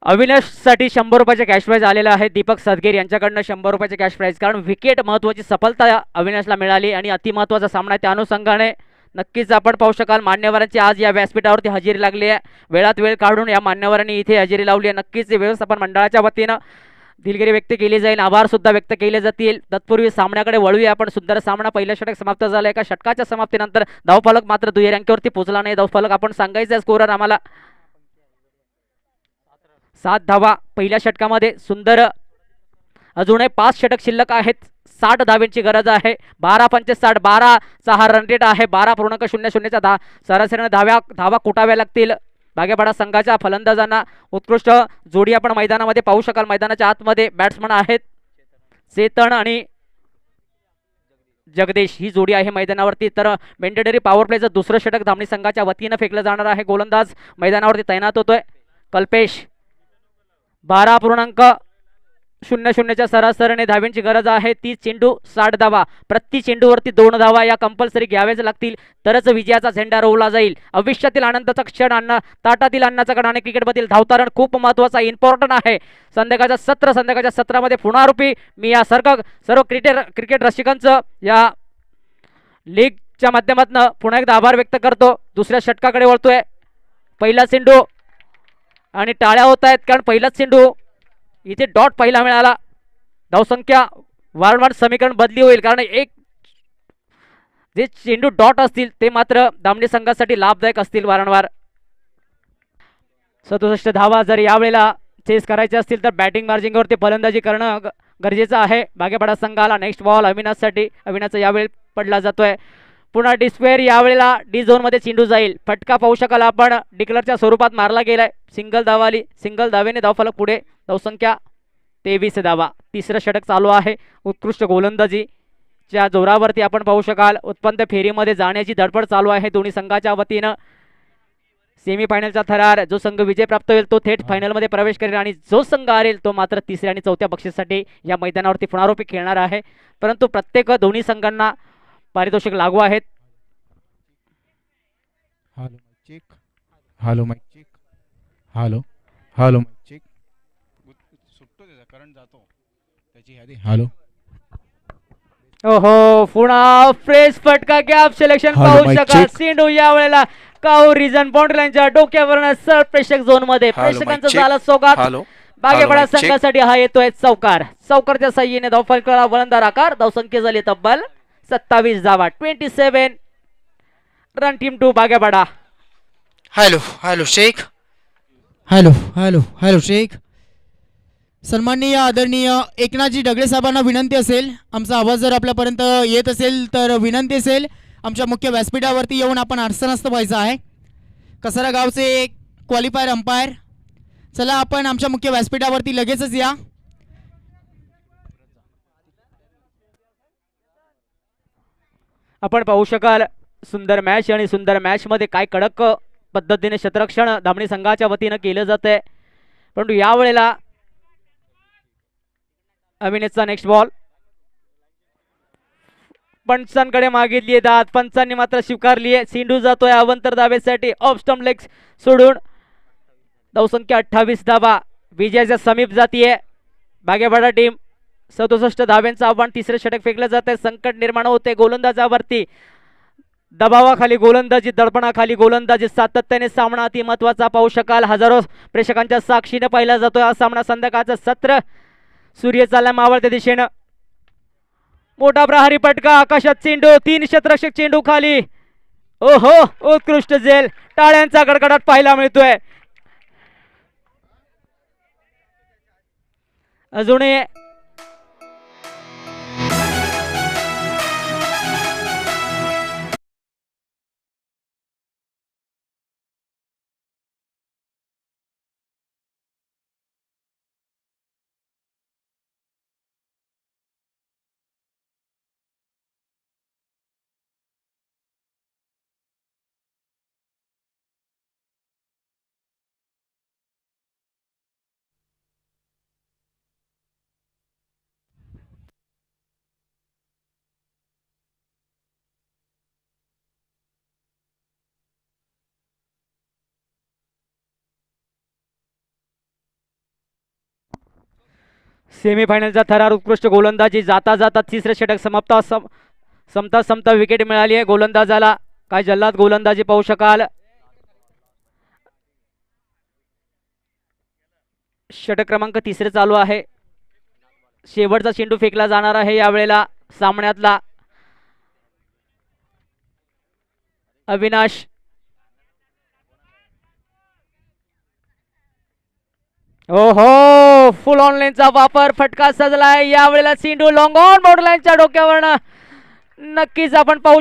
अविनाशसाठी 100 रुपयाचे कॅश प्राईज आलेला आहे. दीपक सदगीर यांच्याकडनं 100 रुपयाचे कॅश प्राईज, कारण विकेट महत्त्वाची सफलता अविनाशला मिळाली आणि अतिमहत्त्वाचा सामना आहे. त्या अनुषंगाने नक्कीच आपण पाहू शकाल मान्यवरांची आज या व्यासपीठावरती हजेरी लागली आहे. वेळात वेळ काढून या मान्यवरांनी इथे हजेरी लावली आहे. नक्कीच व्यवस्थापन मंडळाच्या वतीनं दिलगिरी व्यक्त केली जाईल, आभार सुद्धा व्यक्त केले जातील. तत्पूर्वी सामन्याकडे वळूया आपण. सुंदर सामना, पहिलं षटक समाप्त झालं. एका षटकाच्या समाप्तीनंतर धावफलक मात्र दुहेरी अंकावरती पोहोचला नाही. धावफलक आपण सांगायचा स्कोरर आम्हाला 7 धावा पहिल्या षटकामध्ये. सुंदर अजूनही 5 षटक शिल्लक आहेत. 60 धावेंची गरज आहे. 12-5 12चा हा रन रेट आहे. 12.00च्या सरासरीने धावा कुटाव्या लागतील बागेवाडा संघाच्या फलंदाजांना. उत्कृष्ट जोडी आपण मैदानामध्ये पाहू शकाल. मैदानाच्या आतमध्ये बॅट्समन आहेत चेतन आणि जगदीश, ही जोडी आहे मैदानावरती. तर मेंढेडरी पॉवर प्लेचं दुसरं षटक धामणी संघाच्या वतीनं फेकलं जाणार आहे. गोलंदाज मैदानावरती तैनात होतोय कल्पेश. 12.00च्या सरासरीने धावेंची गरज आहे. 30 चेंडू 60 धावा. प्रति चेंडूवरती 2 धावा या कंपल्सरी घ्याव्याच लागतील, तरच विजयाचा झेंडा रोवला जाईल. आयुष्यातील आनंदाचा क्षण, ताटातील अन्नाचा कण आणि क्रिकेटमधील धावतारण खूप महत्त्वाचा इम्पॉर्टंट आहे. संध्याकाळच्या सत्रामध्ये पुन्हा रूपी मी या सर्व क्रिकेट रसिकांचं या लीगच्या माध्यमातून पुन्हा एकदा आभार व्यक्त करतो. दुसऱ्या षटकाकडे वळतोय. पहिला चेंडू आणि टाळ्या होत आहेत, कारण पहिलाच चेंडू इथे डॉट पहिला मिळाला. धावसंख्या वारंवार समीकरण बदली होईल, कारण एक जे चेंडू डॉट असतील ते मात्र दामणी संघासाठी लाभदायक असतील वारंवार. 67 धावा जर यावेळेला चेस करायचे असतील तर बॅटिंग मार्जिंगवरती फलंदाजी करणं गरजेचं आहे. बागेवाडा संघाला नेक्स्ट बॉल अविनाशसाठी. अविनाशचा यावेळी पडला जातोय. पुन्हा डिस्पेअर, यावेळेला डी झोनमध्ये चेंडू जाईल. फटका पाहू शकाल आपण, डिक्लरच्या स्वरूपात मारला गेलाय. सिंगल धावेने धावफलक पुढे. धावसंख्या 23 धावा. तिसरं षटक चालू आहे. उत्कृष्ट गोलंदाजीच्या जोरावरती आपण पाहू शकाल उत्पन्न फेरीमध्ये जाण्याची धडपड चालू आहे दोन्ही संघाच्या वतीनं. सेमीफायनलचा थरार, जो संघ विजय प्राप्त होईल तो थेट फायनलमध्ये प्रवेश करेल आणि जो संघ हारेल तो मात्र तिसऱ्या आणि चौथ्या बक्षीसाठी या मैदानावरती पुनरावृत्ती खेळणार आहे. परंतु प्रत्येक दोन्ही संघांना पारितोषिक लागू आहेत. Hello mike check. Hello mike check. सुटतो त्याचा करंट जातो त्याची यादी. हॅलो. ओहो, पुन्हा फ्रेश फटका, गॅप सिलेक्शन पाहू शकाल. चेंडू यावेळेला काऊ रिजन बाउंड्री लाईनच्या डोक्यावरून सर प्रेक्षक झोन मध्ये. प्रेक्षकांचा झाला सोगात. बागेवाडा संघासाठी हा येतोय चौकार. चौकारच्या साह्याने धावफलकाला वलंदार आकार. धावसंख्या झाली तब्बल 27 धावा. 27 run team to Bagewada. Hello Sheikh. Hello Sheikh. सन्माननीय आदरणीय एकनाथजी डगळे साहेबांना विनंती असेल, आमचा आवाज जर आपल्यापर्यंत येत असेल तर विनंती असेल आमच्या मुख्य व्यासपीठावरती येऊन आपण आरसनस्थ व्हायचं आहे. कसारा गावचे क्वालिफायर अंपायर, चला आपण आमच्या मुख्य व्यासपीठावरती लगेचच या. आपण पाहू शकाल सुंदर मॅच, आणि सुंदर मॅच मध्ये काय कडक पद्धतीने क्षेत्ररक्षण धामणी संघाच्या वतीनं केलं जातंय. परंतु यावेळेला अविनेशचा नेक्स्ट बॉल पंचांकडे मागितली आहे दाद. पंचांनी मात्र स्वीकारली आहे. सिंधू जातोय अवंतर धावेसाठी ऑफ स्टंप लेग सोडून. धावसंख्या 28 धावा. विजयाच्या समीप जातीये बागेवाडा टीम. 67 धाव्यांचं आव्हान. तिसरे षटक फेकलं जात आहे. संकट निर्माण होते गोलंदाजावरती. दबावाखाली गोलंदाजी, दडपणाखाली गोलंदाजी, सातत्याने सामना अति महत्वाचा पाहू शकाल. हजारो प्रेक्षकांच्या साक्षीने पाहिला जातोय हा सामना. संध्याकाळचं सत्र सूर्य चालला मावळत्या दिशेनं. मोठा प्रहारी पटका, आकाशात चेंडू, 3 क्षेत्ररक्षक चेंडू खाली. ओहो, उत्कृष्ट झेल. टाळ्यांचा गडगडाट पाहायला मिळतोय. अजूनही सेमीफायनलचा थरार उत्कृष्ट गोलंदाजी जाता जाता तिसरे षटक समता विकेट मिळाली आहे गोलंदाजाला. काय जल्लाद गोलंदाजी पाहू शकाल. षटक क्रमांक तिसरे चालू आहे. शेवटचा चेंडू फेकला जाणार आहे यावेळेला सामन्यातला. अविनाश ओहो फुल ऑनलाईनचा वापर फटका सजलाय यावेळेला. चेंडू लॉंग ऑन बॉर्डर लाईनच्या डोक्यावरनं नक्कीच आपण पाहू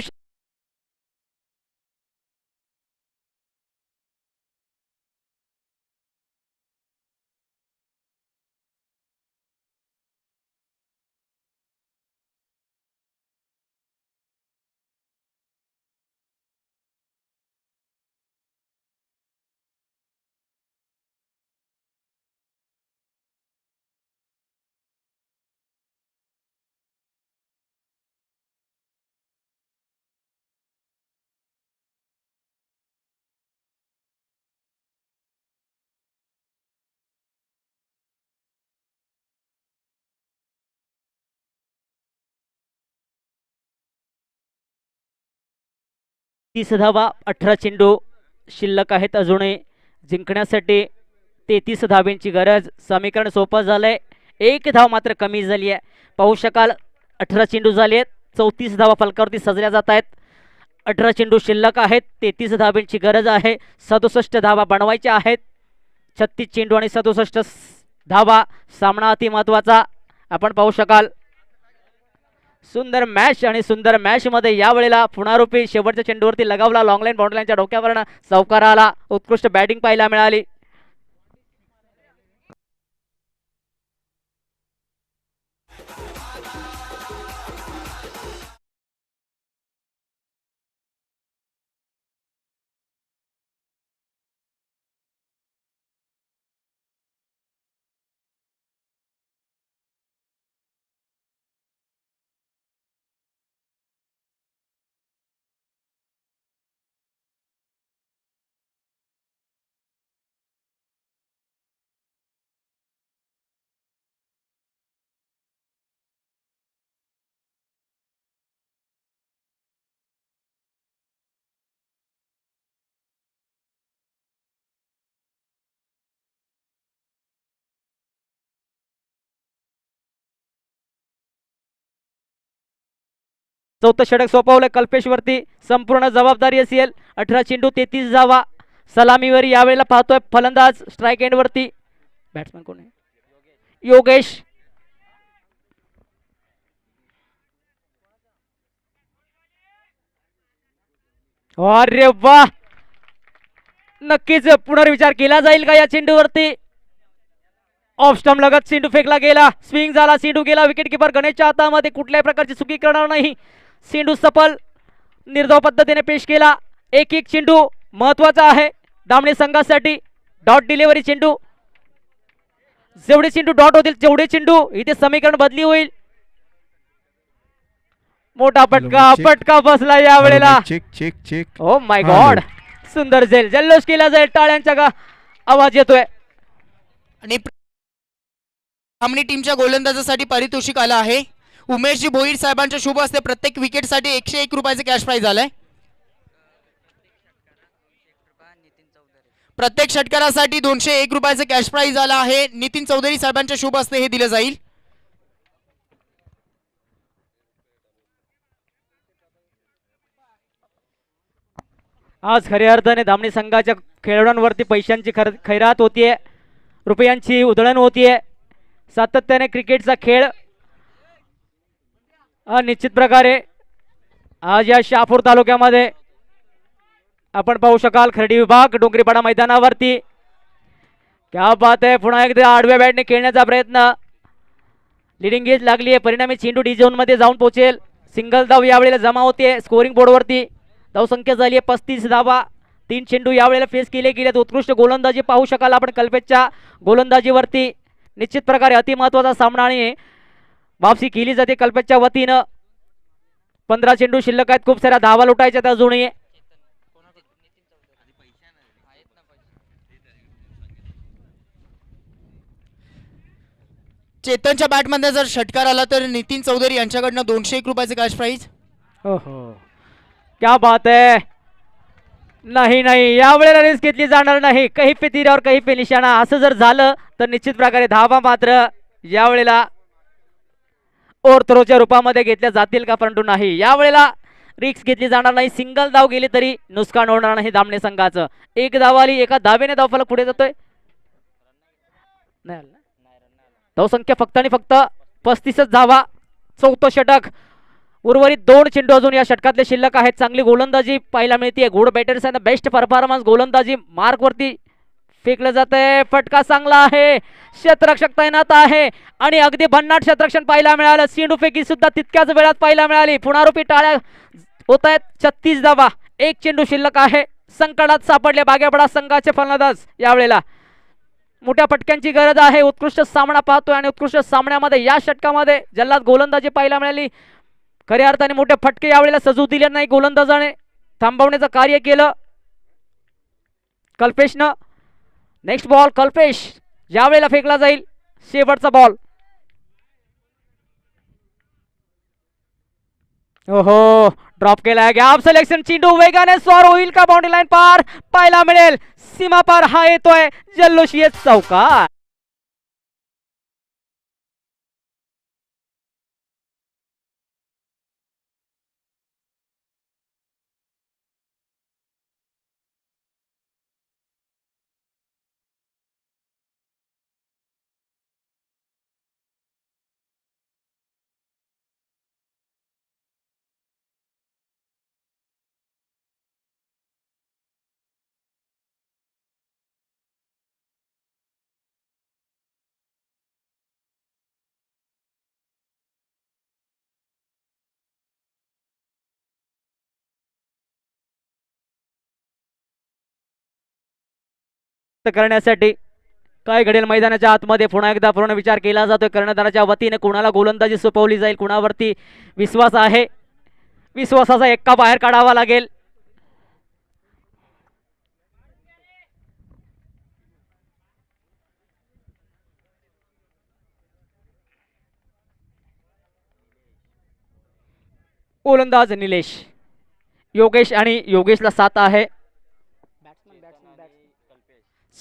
तीस धावा 18 चेंडू शिल्लक आहेत अजूनही जिंकण्यासाठी. 33 धावेंची गरज. समीकरण सोपं झालंय. एक धाव मात्र कमी झाली आहे. पाहू शकाल 18 चेंडू झाले आहेत. 34 धावा फलकावरती सजल्या जात आहेत. 18 चेंडू शिल्लक आहेत. 33 धावेंची गरज आहे. 67 धावा बनवायच्या आहेत. 36 चेंडू आणि 67 धावा. सामना अति महत्वाचा आपण पाहू शकाल. सुंदर मॅच आणि सुंदर मॅच मध्ये यावेळेला पुनरुपी शेवटच्या चेंडूवरती लगावला. लॉंग लाईन बाउंड्री लाईनच्या डोक्यावरनं चौकार आला. उत्कृष्ट बॅटिंग पाहायला मिळाली. चौथं षटक सोपवलं कल्पेशवरती. संपूर्ण जबाबदारी असेल. 18 चेंडू 33 धावा. सलामीवर यावेळेला पाहतोय फलंदाज स्ट्राईक एंड वरती. बॅट्समॅन कोण आहे? योगेश. अरे वा नक्कीच पुनर्विचार केला जाईल का या चेंडूवरती. ऑफ स्टंप लगत चेंडू फेकला गेला. स्विंग झाला. चेंडू गेला. विकेट किपर गणेशच्या हातामध्ये कुठल्याही प्रकारची चुकी करणार नाही. चेंडू सफल निर्धाव पद्धतीने पेश केला. एक चेंडू महत्वाचा आहे दामणे संघासाठी. डॉट डिलिव्हरी चेंडू. जेवढे चेंडू डॉट होतील तेवढे चेंडू इथे समीकरण बदली होईल. मोठा फटका बसला यावेळेला. ओ माय गॉड सुंदर झेल जल्लोष केला जाईल. टाळ्यांचा आवाज येतोय. आणि सामनी टीमच्या गोलंदाजासाठी पारितोषिक आलं आहे. उमेशजी भोईर साहेबांच्या शुभ हस्ते प्रत्येक विकेटसाठी 101 रुपयाचे कॅश प्राइज आलंय. प्रत्येक षटकारासाठी 201 रुपयाचे कॅश प्राइज आला आहे. नितीन चौधरी साहेबांच्या शुभ हस्ते हे दिलं जाईल. आज खऱ्या अर्थाने धामणी संघाच्या खेळाडूंवरती पैशांची खैरात होतीये. रुपयांची उधळण होतीये. सातत्याने क्रिकेटचा खेळ निश्चित प्रकारे आज या शहापूर तालुक्यामध्ये आपण पाहू शकाल. खर्डी विभाग डोंगरीपाडा मैदानावरती क्या बात आहे. पुन्हा एकदा आडव्या बॅटने खेळण्याचा प्रयत्न. लिडिंग एज लागली आहे. परिणामी चेंडू डी झोन मध्ये जाऊन पोहोचेल. सिंगल धाव यावेळेला जमा होते स्कोरिंग बोर्डवरती. धावसंख्या झाली आहे 35 धावा. 3 चेंडू यावेळेला फेस केले गेलेत. उत्कृष्ट गोलंदाजी पाहू शकाल आपण कल्पेशच्या गोलंदाजीवरती. निश्चित प्रकारे अतिमहत्वाचा सामना आणि वापसी केली जाते कल्पेशच्या वतीनं. 15 चेंडू शिल्लक आहेत. खूप साऱ्या धावा लुटायच्यात अजूनही. चेतनच्या बॅटमध्ये जर षटकार आला तर नितीन चौधरी यांच्याकडनं 201 रुपयाचे कॅश प्राईज. ओहो, क्या बात है. नाही नाही, यावेळेला रिस्क घेतली जाणार नाही. काही पे तीर और काही पे निशाणा असं जर झालं तर निश्चित प्रकारे धावा मात्र यावेळेला ओर थ्रोच्या रूपामध्ये घेतल्या जातील का, परंतु नाही, यावेळेला रिक्स घेतली जाणार नाही. सिंगल धाव गेली तरी नुकसान होणार नाही दामणे संघाचं. एक धाव आली, एका धावेने धावफलक पुढे जातोय. नाही आलं ना? धावसंख्या फक्त आणि फक्त 35च धावा. चौथं षटक. उर्वरित 2 चेंडू अजून या षटकातले शिल्लक आहेत. चांगली गोलंदाजी पाहायला मिळते. Good batters and best performance. गोलंदाजी मार्क वरती फेकलं जात आहे. फटका चांगला आहे. क्षेत्ररक्षक तैनात आहे आणि अगदी भन्नाट क्षेत्ररक्षण पाहायला मिळालं. चेंडूफेकी सुद्धा तितक्याच वेळात पाहायला मिळाली. पुनरावृत्ती टाळ्या होत आहेत. 36 धावा, 1 चेंडू शिल्लक आहे. संकटात सापडले बागेपडा संघाचे फलंदाज. यावेळेला मोठ्या फटक्यांची गरज आहे. उत्कृष्ट सामना पाहतोय आणि उत्कृष्ट सामन्यामध्ये या षटकामध्ये जल्लाद गोलंदाजी पाहायला मिळाली. खऱ्या अर्थाने मोठे फटके यावेळेला सजू दिले नाही. गोलंदाजाने थांबवण्याचं कार्य केलं कल्पेशनं. नेक्स्ट बॉल कल्पेश यावेळेला फेकला जाईल. शेवटचा बॉल. ओहो, ड्रॉप केलाय. Gap selection. चेंडू वेगाने स्वार होईल का बाउंड्री लाईन पार? पाहायला मिळेल. सीमा पार हा येतोय जल्लोषी चौकार. करण्यासाठी काय घडेल मैदानाच्या आतमध्ये पुन्हा एकदा पूर्ण विचार केला जातोय. कर्णधाराच्या वतीने कुणाला गोलंदाजी सोपवली जाईल, कुणावरती विश्वास आहे. विश्वासाचा एक्का बाहेर काढावा लागेल. गोलंदाज निलेश. योगेश आणि योगेशला 7 आहे.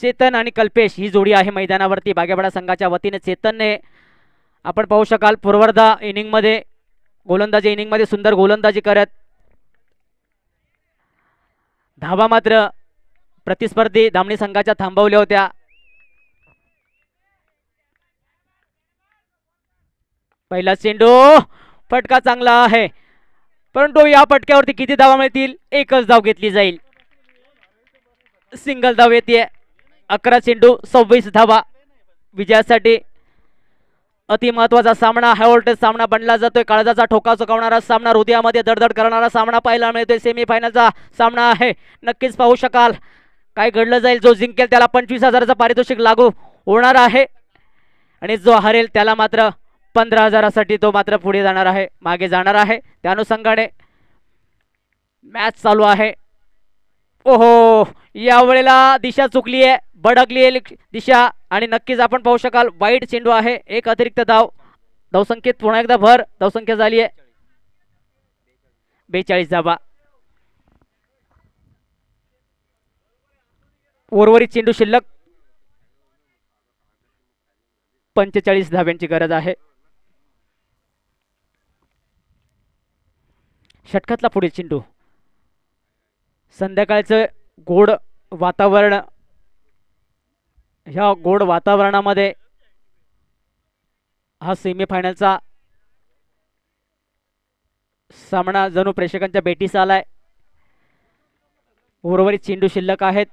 चेतन आणि कल्पेश ही जोडी आहे मैदानावरती बागेवाडा संघाच्या वतीने. चेतनने आपण पाहू शकाल पूर्वार्धा इनिंग मध्ये गोलंदाजी इनिंग मध्ये सुंदर गोलंदाजी करत धावा मात्र प्रतिस्पर्धी दामणी संघाच्या थांबवल्या होत्या. पहिला चेंडू फटका चांगला आहे, परंतु या फटक्यावरती किती धावा मिळतील? एकच धाव घेतली जाईल. सिंगल धाव येते. 11 चेंडू 26 धावा विजयासाठी. अति महत्वाचा सामना, हाय व्होल्टेज सामना बनला जातोय. काळजाचा ठोका चुकवणारा सामना, हृदयामध्ये दडदड करणारा सामना पाहायला मिळतोय. सेमीफायनलचा सामना आहे. नक्कीच पाहू शकाल काय घडलं जाईल. जो जिंकेल त्याला 25,000चं पारितोषिक लागू होणार आहे आणि जो हरेल त्याला मात्र 15,000साठी तो मात्र पुढे जाणार आहे, मागे जाणार आहे. त्या अनुषंगाने मॅच चालू आहे. ओहो, यावेळेला दिशा चुकली आहे, भडकली आहे दिशा आणि नक्कीच आपण पाहू शकाल वाईट चेंडू आहे. एक अतिरिक्त धाव. धावसंख्येत पुन्हा एकदा भर. धावसंख्या झाली आहे 42 धावा. उर्वरित चेंडू शिल्लक 45 धाव्यांची गरज आहे. षटकातला पुढील चेंडू. संध्याकाळचं गोड वातावरण, ह्या गोड वातावरणामध्ये हा सेमीफायनलचा सामना जणू प्रेक्षकांच्या भेटीस आलाय. उर्वरित चेंडू शिल्लक आहेत.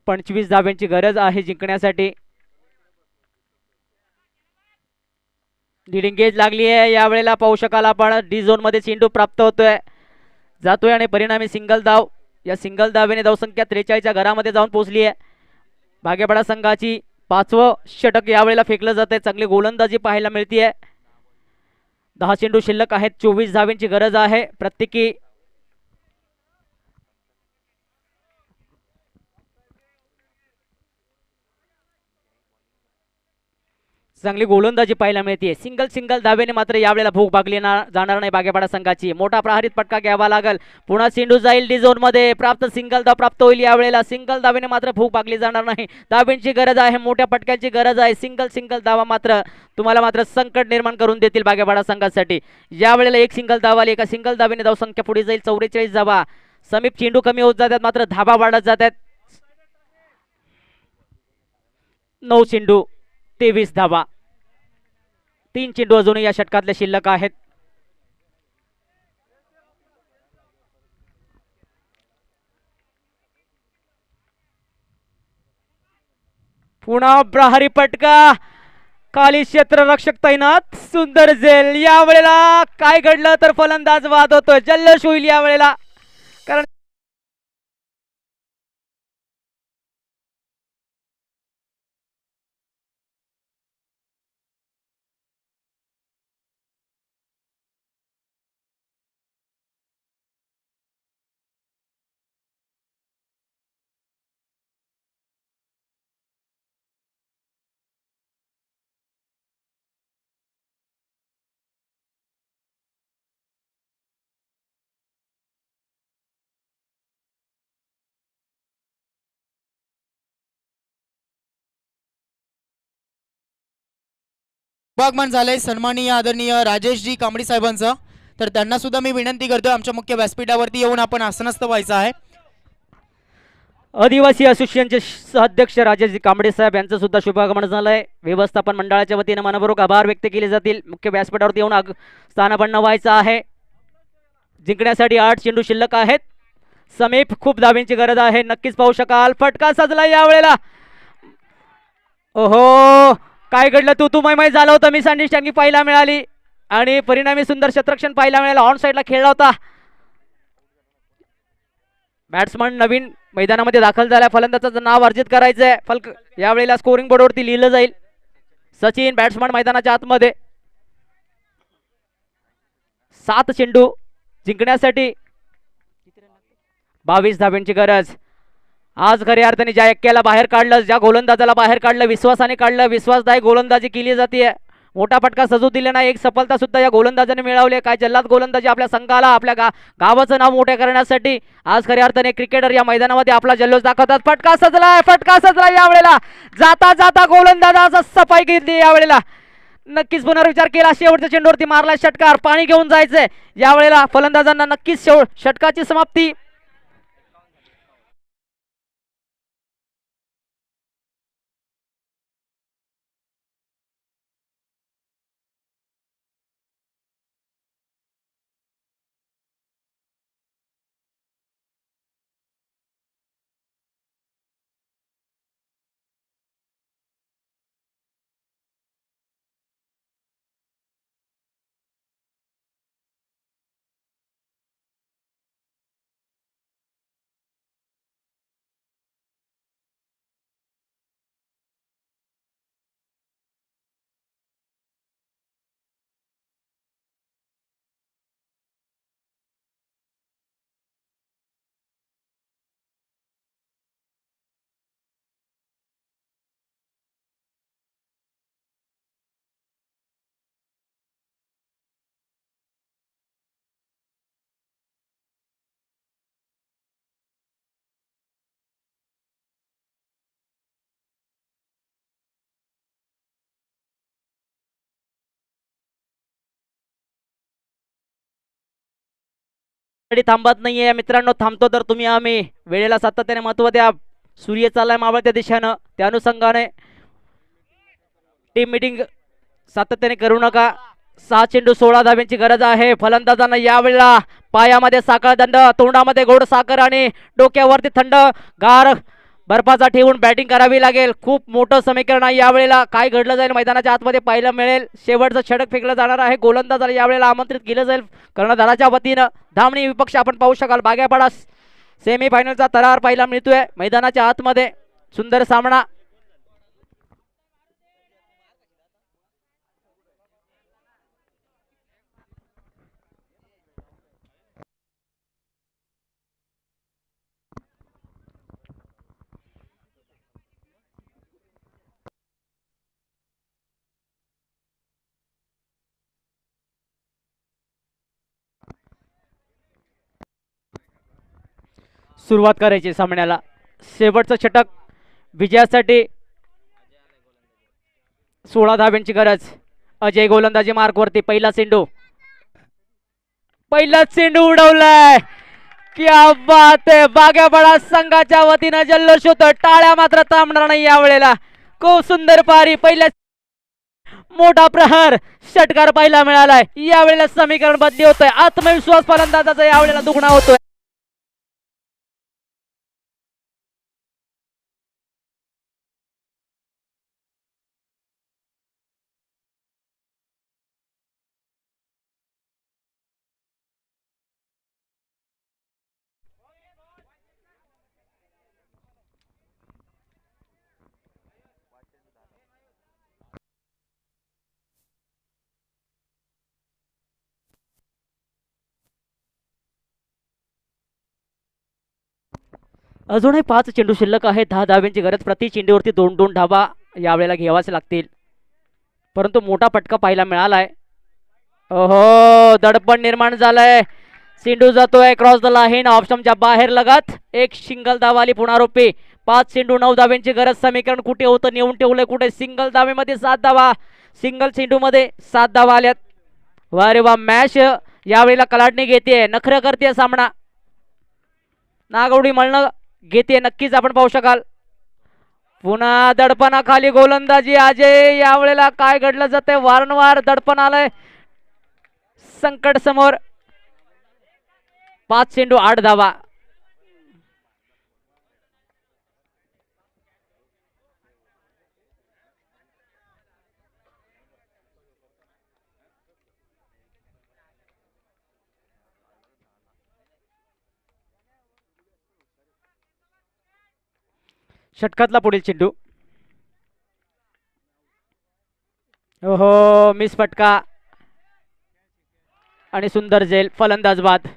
25 धाव्यांची गरज आहे जिंकण्यासाठी. लीडिंग गेज लागली आहे. यावेळेला पाहू शकाल आपण डी झोन मध्ये चेंडू प्राप्त होतोय, जातोय आणि परिणामी सिंगल धाव. या सिंगल धावेने धावसंख्या 43च्या घरामध्ये जाऊन पोहोचली आहे. बागेवाडा संघाची 5वं षटक यावेळेला फेकलं जात आहे. चांगली गोलंदाजी पाहायला मिळते. 10 चेंडू शिल्लक आहेत. 24 धावेंची गरज आहे प्रत्येकी. चांगली गोलंदाजी पाहायला मिळते. सिंगल सिंगल धावेने मात्र यावेळेला भूक भागली जाणार नाही बागेपाडा संघाची. मोठा प्रहारित फटका घ्यावा लागेल. पुन्हा चेंडू जाईल डी झोन मध्ये. प्राप्त सिंगल धाव प्राप्त होईल यावेळेला. सिंगल धावेने मात्र भूक भागली जाणार नाही. धावेंची गरज आहे, मोठ्या फटक्यांची गरज आहे. सिंगल सिंगल धावा मात्र तुम्हाला मात्र संकट निर्माण करून देतील बागेपाडा संघासाठी. यावेळेला एक सिंगल धाव आली. एका सिंगल धावेने धावसंख्या पुढे जाईल 44 धावा. समीप चेंडू कमी होत जातात मात्र धावा वाढत जातात. 9 चेंडू 23 धावा. 3 चेंडू अजूनही या षटकातले शिल्लक आहेत. पुन्हा प्रहारी फटका. खाली क्षेत्ररक्षक तैनात. सुंदर झेल. यावेळेला काय घडलं तर फलंदाज बाद होतो. जल्लोष होईल यावेळेला, कारण विभागमान झालंय सन्माननीय आदरणीय राजेशजी कांबडी साहेबांचं. तर त्यांना सुद्धा मी विनंती करतो आमच्या मुख्य व्यासपीठावरती येऊन आपण आसनस्थ व्हायचं आहे. आदिवासी असोसिएशनचे अध्यक्ष राजेशजी कांबळे साहेब यांचं सुद्धा शुभागमन झालंय. व्यवस्थापन मंडळाच्या वतीने मनपूर्वक आभार व्यक्त केले जातील. मुख्य व्यासपीठावरती येऊन स्थानापन्न व्हायचं आहे. जिंकण्यासाठी 8 चेंडू शिल्लक आहेत. समीप खूप धावेंची गरज आहे. नक्कीच पाहू शकाल. फटका सजला यावेळेला. ओहो, काय घडलं? तू मैमाई झालं होतं. मिस अंडरस्टँडिंग पाहायला मिळाली आणि परिणामी सुंदर क्षेत्ररक्षण पाहायला मिळालं. ऑन साईडला खेळला होता. बॅट्समन नवीन मैदानामध्ये दाखल झाला. फलंदाजाचं नाव अर्जित करायचंय. फलक यावेळेला स्कोरिंग बोर्डवरती लिहिलं जाईल. सचिन बॅट्समन मैदानाच्या आतमध्ये. 7 चेंडू जिंकण्यासाठी 22 धाब्यांची गरज. आज खऱ्या अर्थाने ज्या एक्क्याला बाहेर काढलं, ज्या गोलंदाजाला बाहेर काढलं, विश्वासाने काढलं, विश्वासदायक गोलंदाजी केली जाते. मोठा फटका सजू दिला नाही. एक सफलता सुद्धा या गोलंदाजाने मिळवली. काय जल्लाद गोलंदाजी आपल्या संघाला, आपल्या गावाचं नाव मोठे करण्यासाठी आज खऱ्या अर्थाने क्रिकेटर या मैदानामध्ये आपला जल्लोष दाखवतात. फटका सजलाय, फटका सजला यावेळेला. जाता जाता गोलंदाजाचा सफाई घेतली यावेळेला. नक्कीच पुनर्विचार केला. शेवटच्या चेंडूवरती मारला षटकार. पाणी घेऊन जायचंय यावेळेला फलंदाजांना. नक्कीच षटकाची समाप्ती. थांबत नाहीये मित्रांनो. थांबतो तर तुम्ही आम्ही. वेळेला सातत्याने महत्व द्या. सूर्य चाललाय मावळत्या दिशेनं. त्या अनुषंगाने टीम मीटिंग सातत्याने करू नका. 6 चेंडू 16 धाब्यांची गरज आहे फलंदाजांना यावेळेला. पायामध्ये साखळ दंड, तोंडामध्ये गोड साखर आणि डोक्यावरती थंड गार बर्फाचा ठेवून बॅटिंग करावी लागेल. खूप मोठं समीकरण आहे यावेळेला. काय घडलं जाईल मैदानाच्या आतमध्ये पाहायला मिळेल. शेवटचं षटक फेकलं जाणार आहे. गोलंदाजाला यावेळेला आमंत्रित केलं जाईल कर्णधाराच्या वतीनं. धामणी विपक्ष आपण पाहू शकाल. बागेपाडा सेमीफायनलचा तरार पाहायला मिळतोय मैदानाच्या आतमध्ये. सुंदर सामना. सुरुवात करायची सामन्याला. शेवटचं षटक विजयासाठी. 16 धाब्यांची गरज. अजय गोलंदाजी मार्कवरती. पहिला चेंडू उडवलाय. क्या बात आहे. बागेवाडा संघाच्या वतीनं जल्लोष होतं. टाळ्या मात्र थांबणार नाही यावेळेला. खूप सुंदर पारी. पहिल्या मोठा प्रहार षटकार पाहायला मिळालाय. यावेळेला समीकरण बदली होतंय. आत्मविश्वास फलंदाजाचा यावेळेला दुगणा होतोय. अजूनही 5 चेंडू शिल्लक आहे. 10 धाब्यांची गरज. प्रति चेंडूवरती 2-2 धाबा यावेळेला घ्यावाच लागतील. परंतु मोठा फटका पाहायला मिळालाय. ओहो, दडपण निर्माण झालंय. चेंडू जातोय क्रॉस द लाईन. ऑप्शनच्या बाहेर लगत. एक सिंगल धावा आली पुनरावृत्ती. 5 चेंडू 9 धाब्यांची गरज. समीकरण कुठे होतं नेऊन ठेवलंय कुठे. सिंगल धावेमध्ये 7 धावा. सिंगल चेंडू मध्ये 7 धावा आल्यात. वा रे वा. मॅच यावेळेला कलाटणी घेते. नखरं करते सामना. नागवडी मळणं घेते नक्कीच आपण पाहू शकाल. पुन्हा दडपणाखाली गोलंदाजी. अजय यावेळेला काय घडलं जातंय. वारंवार दडपण आलंय संकट समोर. 5 चेंडू 8 धावा. षटकातला पुढील चेंडू. ओहो, मिस फटका आणि सुंदर झेल. फलंदाज बाद.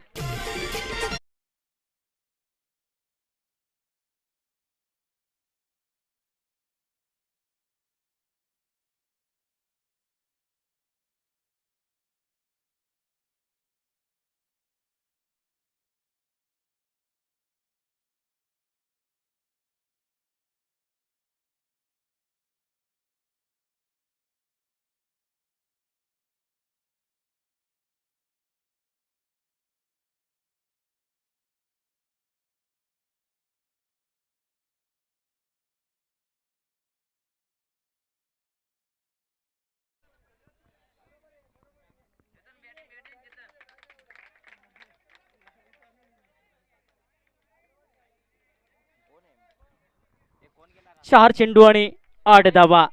चार चेंडू आणि 8 धावा.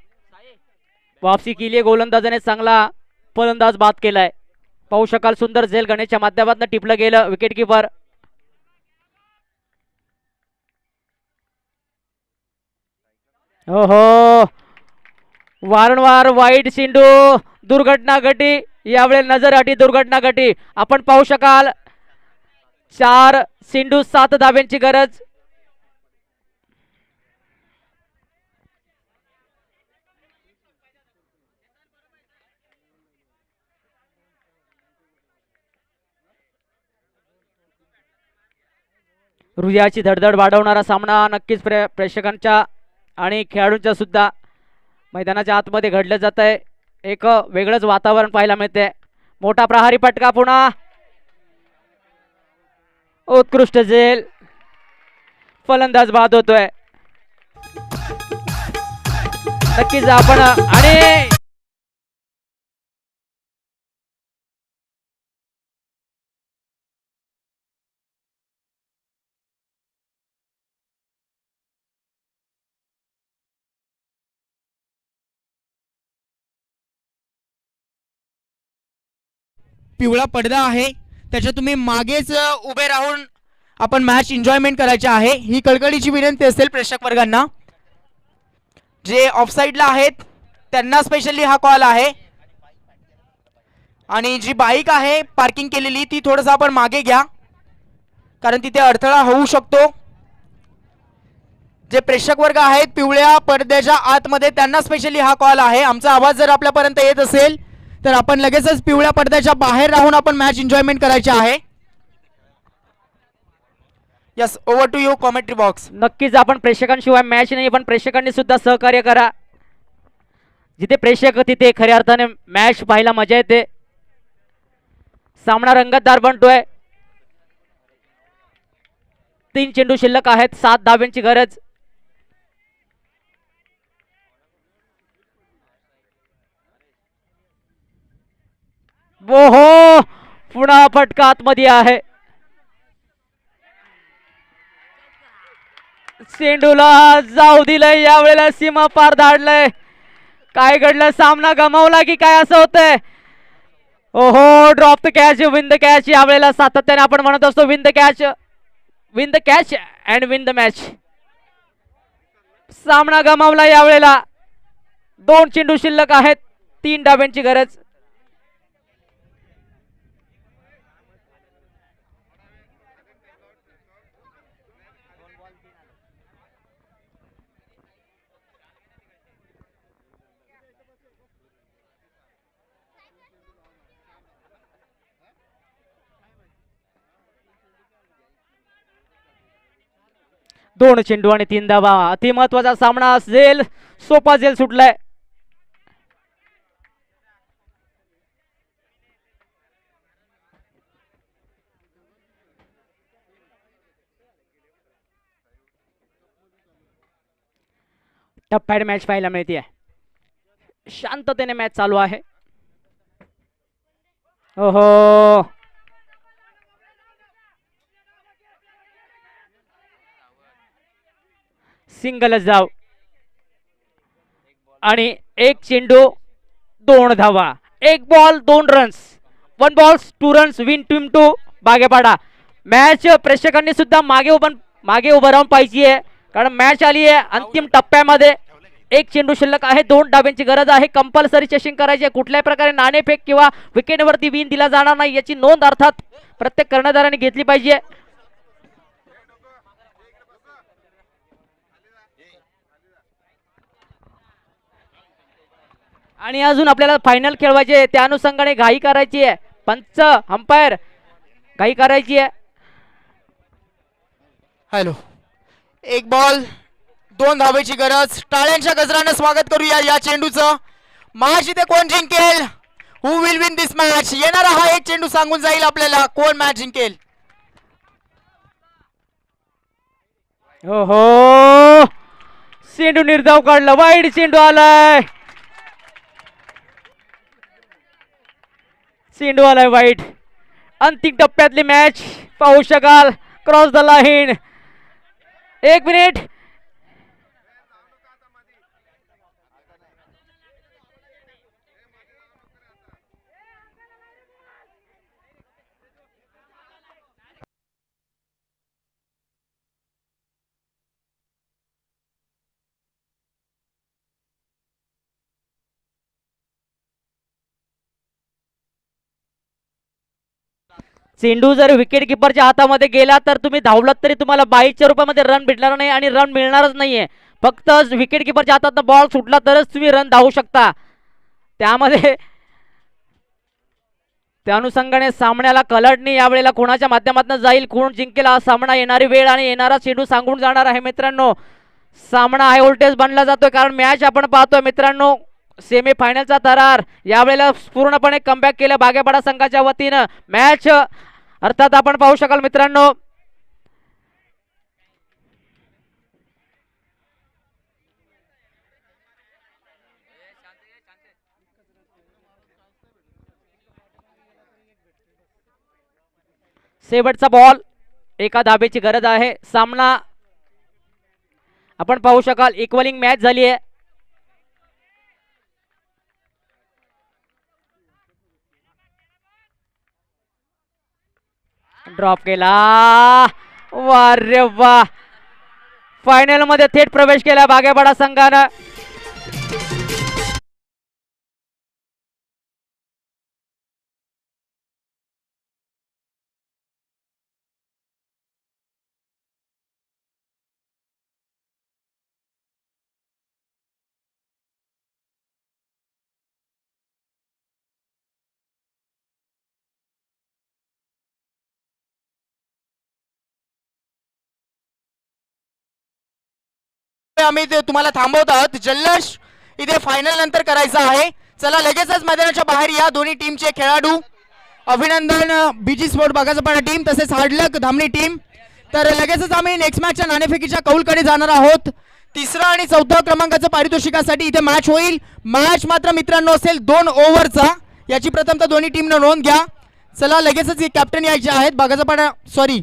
वापसी केली गोलंदाजाने. चांगला फलंदाज बाद केलाय. पाहू शकाल सुंदर झेल गणेशच्या माध्यमातून टिपलं गेलं. विकेट किपर ओहो, वारंवार वाईट चेंडू. दुर्घटना घटी. यावेळी नजर हटी. दुर्घटना घटी. आपण पाहू शकाल 4 चेंडू 7 धाब्यांची गरज. हृदयाची धडधड वाढवणारा सामना नक्कीच प्रेक्षकांच्या आणि खेळाडूंच्या सुद्धा मैदानाच्या आतमध्ये घडलं जात आहे. एक वेगळंच वातावरण पाहायला मिळते. मोठा प्रहारी फटका. पुन्हा उत्कृष्ट झेल. फलंदाज बाद होतोय. नक्कीच आपण आणि पिवळा पडदा आहे त्याच्या तुम्ही मागेच उभे राहून आपण मॅच एन्जॉयमेंट करायची आहे. ही कळकळीची विनंती असेल प्रेक्षक वर्गांना. जे ऑफसाईडला आहेत त्यांना स्पेशली हा कॉल आहे. आणि जी बाईक आहे पार्किंग केलेली ती थोडंसं आपण मागे घ्या कारण तिथे अडथळा होऊ शकतो. जे प्रेक्षक वर्ग आहेत पिवळ्या पडद्याच्या आतमध्ये त्यांना स्पेशली हा कॉल आहे. आमचा आवाज जर आपल्यापर्यंत येत असेल तर आपण लगेचच पिवळ्या पडद्याच्या बाहेर राहून आपण मॅच एन्जॉयमेंट करायची आहे. Yes, over to you commentary box. नक्कीच आपण प्रेक्षकांशिवाय मॅच नाही, पण प्रेक्षकांनी सुद्धा सहकार्य करा. जिथे प्रेक्षक तिथे खऱ्या अर्थाने मॅच पाहायला मजा येते. सामना रंगतदार बनतोय. 3 चेंडू शिल्लक आहेत, 7 धाब्यांची गरज. ओहो, पुन्हा फटका आतमध्ये आहे. चेंडूला जाऊ दिलंय, यावेळेला सीमा पार धाडलंय. काय घडलं, सामना गमावला की काय असं होतंय? ओहो, drop the catch, win the catch. यावेळेला सातत्याने आपण म्हणत असतो win the catch, win the catch and win the match. सामना गमावला यावेळेला. 2 चेंडू शिल्लक आहेत, 3 डाब्यांची गरज. दोन चेंडू आणि 3 धावा. अति महत्वाचा सामना असेल, सोपा जेल सुटलाय. टप्प्यात मॅच पाहायला मिळते. शांततेने मॅच चालू आहे. ओहो, सिंगलच धाव आणि 1 चेंडू 2 धावा. 1 ball 2 runs, 1 balls 2 runs, win team 2 Bagepada. Match प्रेक्षकांनी सुद्धा मागे उभं राहून पाहिजे, कारण मॅच आली आहे अंतिम टप्प्यामध्ये. 1 चेंडू शिल्लक आहे, 2 डाब्यांची गरज आहे. कंपल्सरी चेसिंग करायची आहे. कुठल्याही प्रकारे नाणेफेक किंवा विकेटवरती विन दिला जाणार नाही, याची नोंद अर्थात प्रत्येक कर्णधाराने घेतली पाहिजे. आणि अजून आपल्याला फायनल खेळवायचे, त्या अनुषंगाने घाई करायची आहे. पंच, अंपायर, घाई करायची आहे. हॅलो, 1 बॉल 2 धावेची गरज. टाळ्यांच्या गजरानं स्वागत करूया या चेंडूचं. मॅच इथे कोण जिंकेल, हु विल विन दिस मॅच. येणारा हा 1 चेंडू सांगून जाईल आपल्याला कोण मॅच जिंकेल. ओहो, चेंडू निर्धाव काढला, वाईड चेंडू आलाय. चेंडू आलाय वाईट. अंतिम टप्प्यातली मॅच पाहू शकाल. Cross the line. 1 मिनिट. चेंडू जर विकेट किपरच्या हातामध्ये गेला तर तुम्ही धावलात तरी तुम्हाला 22च्या रुपयामध्ये रन भेटणार नाही आणि रन मिळणारच नाहीये. फक्त विकेट किपरच्या हातात बॉल सुटला तरच तुम्ही रन धावू शकता. त्यामध्ये त्या अनुषंगाने सामन्याला कलटणी यावेळेला कोणाच्या माध्यमातून जाईल, कोण जिंकेल हा सामना. येणारी वेळ आणि येणारा चेंडू सांगून जाणार आहे मित्रांनो. सामना हाय व्होल्टेज बनला जातोय, कारण मॅच आपण पाहतोय मित्रांनो. सेमी फायनलचा थरार यावेळेला पूर्णपणे कमबॅक केलं बागेपाडा संघाच्या वतीनं. मॅच अर्थात आपण पाहू शकाल मित्रांनो. शेवटचा बॉल, एका धाबेची गरज आहे. सामना आपण पाहू शकाल इक्वलिंग मॅच झाली आहे. ड्रॉप केला, वा रे वा. फायनल मध्ये थेट प्रवेश केला बागेपाडा संघानं. आम्ही तुम्हाला थांबवत आहोत. जल्लोष इथे फायनल नंतर करायचा आहे. चला लगेचच मैदानाच्या बाहेर या दोन्ही टीमचे खेळाडू. अभिनंदन बीजी स्पोर्ट बागाचपाडा टीम तसेच हार्डलक धामणी टीम. तर लगेचच आम्ही नेक्स्ट मॅचच्या नाणेफेकीच्या कौलकडे जाणार आहोत. तिसरा आणि चौथा क्रमांकाचं पारितोषिकासाठी इथे मॅच होईल. मॅच मात्र मित्रांनो असेल 2 ओव्हरचा. याची प्रथमतः दोन्ही टीमनं नोंद घ्या. चला लगेचच कॅप्टन यायचे आहेत बागाचपाडा सॉरी